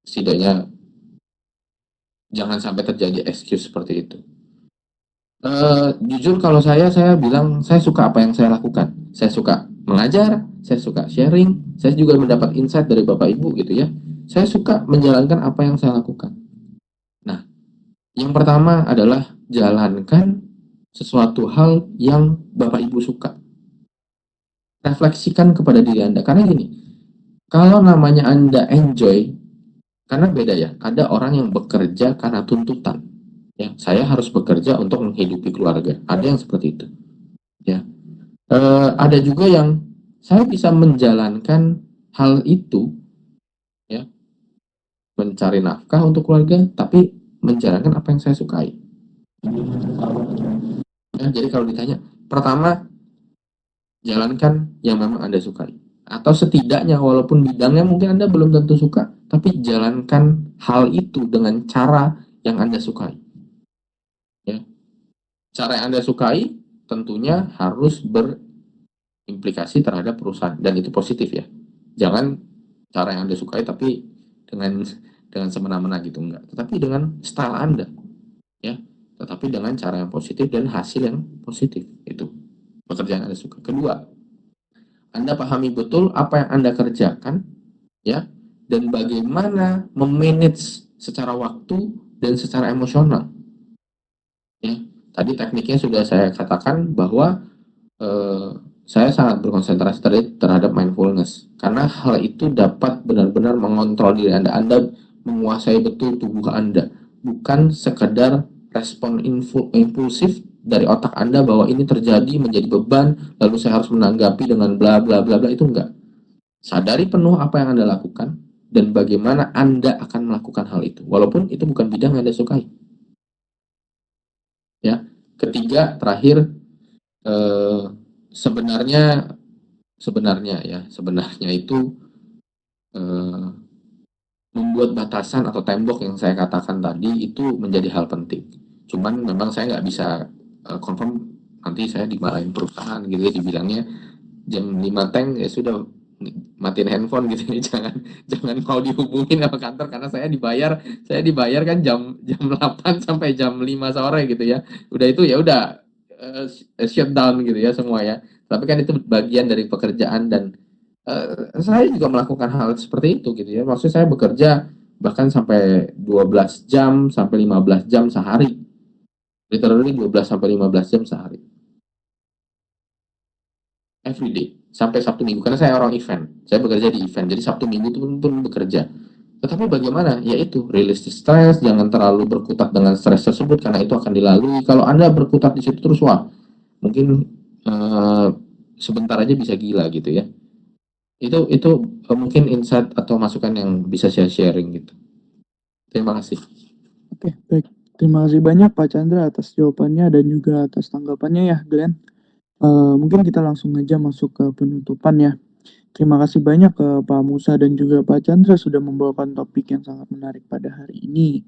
setidaknya jangan sampai terjadi excuse seperti itu. Jujur kalau saya bilang saya suka apa yang saya lakukan. Saya suka mengajar, saya suka sharing, saya juga mendapat insight dari Bapak Ibu gitu ya. Saya suka menjalankan apa yang saya lakukan. Nah, yang pertama adalah jalankan sesuatu hal yang Bapak Ibu suka. Refleksikan kepada diri Anda. Karena gini, kalau namanya Anda enjoy, karena beda ya, ada orang yang bekerja karena tuntutan. Ya, saya harus bekerja untuk menghidupi keluarga. Ada yang seperti itu. Ya, ada juga yang saya bisa menjalankan hal itu, ya, mencari nafkah untuk keluarga, tapi menjalankan apa yang saya sukai. Ya, jadi kalau ditanya, pertama jalankan yang memang Anda sukai. Atau setidaknya walaupun bidangnya mungkin Anda belum tentu suka, tapi jalankan hal itu dengan cara yang Anda sukai. Ya. Cara yang Anda sukai tentunya harus berimplikasi terhadap perusahaan dan itu positif ya. Jangan cara yang Anda sukai tapi dengan semena-mena gitu enggak. Tetapi dengan style Anda ya. Tetapi dengan cara yang positif dan hasil yang positif itu pekerjaan Anda suka. Kedua, Anda pahami betul apa yang Anda kerjakan ya dan bagaimana memanage secara waktu dan secara emosional. Ya, tadi tekniknya sudah saya katakan bahwa saya sangat berkonsentrasi terhadap mindfulness karena hal itu dapat benar-benar mengontrol diri Anda. Anda menguasai betul tubuh Anda, bukan sekedar respon impulsif dari otak Anda bahwa ini terjadi menjadi beban, lalu saya harus menanggapi dengan bla bla bla bla, itu enggak. Sadari penuh apa yang Anda lakukan dan bagaimana Anda akan melakukan hal itu, walaupun itu bukan bidang yang Anda sukai. Ya, ketiga, terakhir, sebenarnya itu membuat batasan atau tembok yang saya katakan tadi itu menjadi hal penting. Cuman memang saya nggak bisa confirm, nanti saya dimarahin perusahaan gitu ya, dibilangnya jam 5 teng ya sudah matiin handphone gitu ya, jangan mau dihubungin sama kantor karena saya dibayar kan jam jam 8 sampai jam 5 sore gitu ya. Udah itu ya udah shutdown gitu ya semua ya. Tapi kan itu bagian dari pekerjaan dan saya juga melakukan hal seperti itu gitu ya. Maksud saya bekerja bahkan sampai 12 jam sampai 15 jam sehari. Literally 12 sampai 15 jam sehari. Every day sampai Sabtu Minggu karena saya orang event. Saya bekerja di event. Jadi Sabtu Minggu pun bekerja. Tetapi bagaimana? Yaitu rilis stres, jangan terlalu berkutat dengan stres tersebut karena itu akan dilalui. Kalau Anda berkutat di situ terus, wah, mungkin sebentar aja bisa gila gitu ya. Itu mungkin insight atau masukan yang bisa saya sharing gitu. Terima kasih. Oke, baik. Terima kasih banyak Pak Chandra atas jawabannya dan juga atas tanggapannya ya, Glenn. Mungkin kita langsung aja masuk ke penutupan ya. Terima kasih banyak ke Pak Musa dan juga Pak Chandra sudah membawakan topik yang sangat menarik pada hari ini.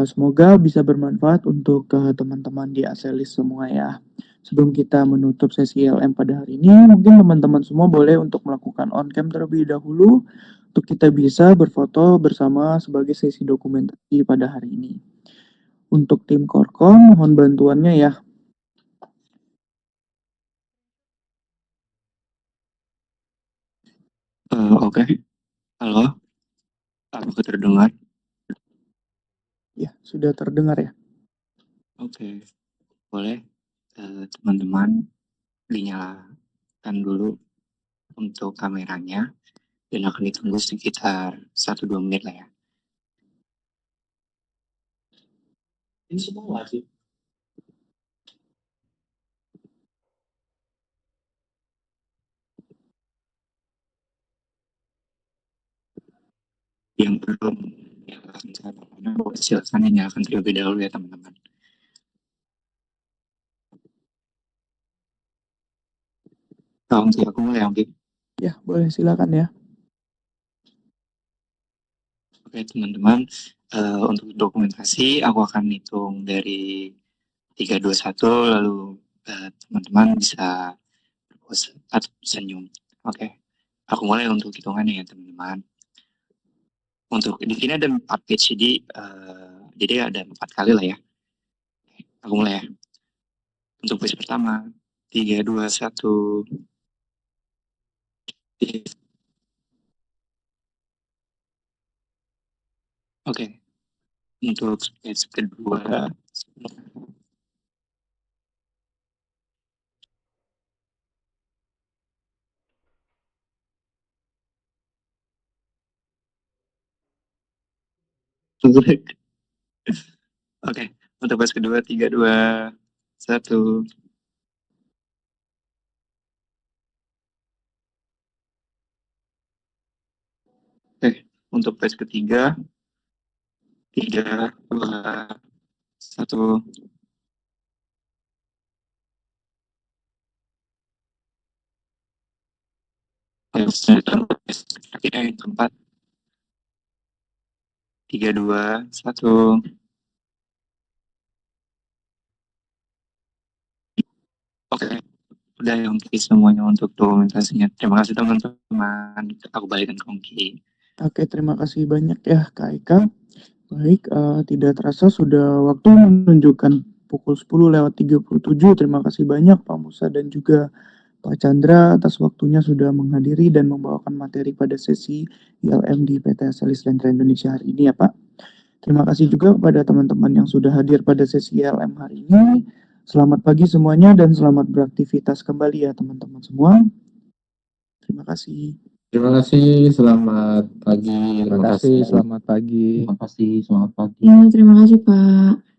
Semoga bisa bermanfaat untuk teman-teman di Aselis semua ya. Sebelum kita menutup sesi LM pada hari ini, mungkin teman-teman semua boleh untuk melakukan on cam terlebih dahulu untuk kita bisa berfoto bersama sebagai sesi dokumentasi pada hari ini. Untuk tim Korkom, mohon bantuannya ya. Oke. Halo, apakah terdengar? Ya, sudah terdengar ya. Oke, boleh teman-teman dinyalakan dulu untuk kameranya dan akan ditunggu sekitar 1-2 menit lah ya. Ini semua wajib. Yang belum menyalakan kameranya, silakan dinyalakan terlebih dahulu ya teman-teman. Hongki, aku mulai Hongki. Ya, boleh silakan ya. Oke teman-teman, untuk dokumentasi aku akan hitung dari 3, 2, 1, lalu teman-teman bisa berpose atau senyum. Oke, aku mulai untuk hitungannya ya teman-teman. Untuk di sini ada 4 page, jadi ada 4 kali lah ya. Aku mulai ya. Untuk page pertama, 3, 2, 1. Oke, untuk page kedua, oke, untuk page kedua, 3, 2, 1. Oke, untuk page ketiga, 3, 2, 1. Yang keempat, 3, 2, 1. Oke, udah ya Hongki semuanya untuk dokumentasinya. Terima kasih teman-teman. Aku balikan ke Hongki. Oke, terima kasih banyak ya Kak Eka. Baik, tidak terasa sudah waktu menunjukkan pukul 10:37. Terima kasih banyak Pak Musa dan juga Pak Chandra atas waktunya sudah menghadiri dan membawakan materi pada sesi ILM di PT Aselis Lentera Indonesia hari ini ya Pak. Terima kasih juga kepada teman-teman yang sudah hadir pada sesi ILM hari ini. Selamat pagi semuanya dan selamat beraktivitas kembali ya teman-teman semua. Terima kasih. Terima kasih, selamat pagi. Terima kasih, selamat pagi. Terima kasih, selamat pagi. Ya, terima kasih Pak.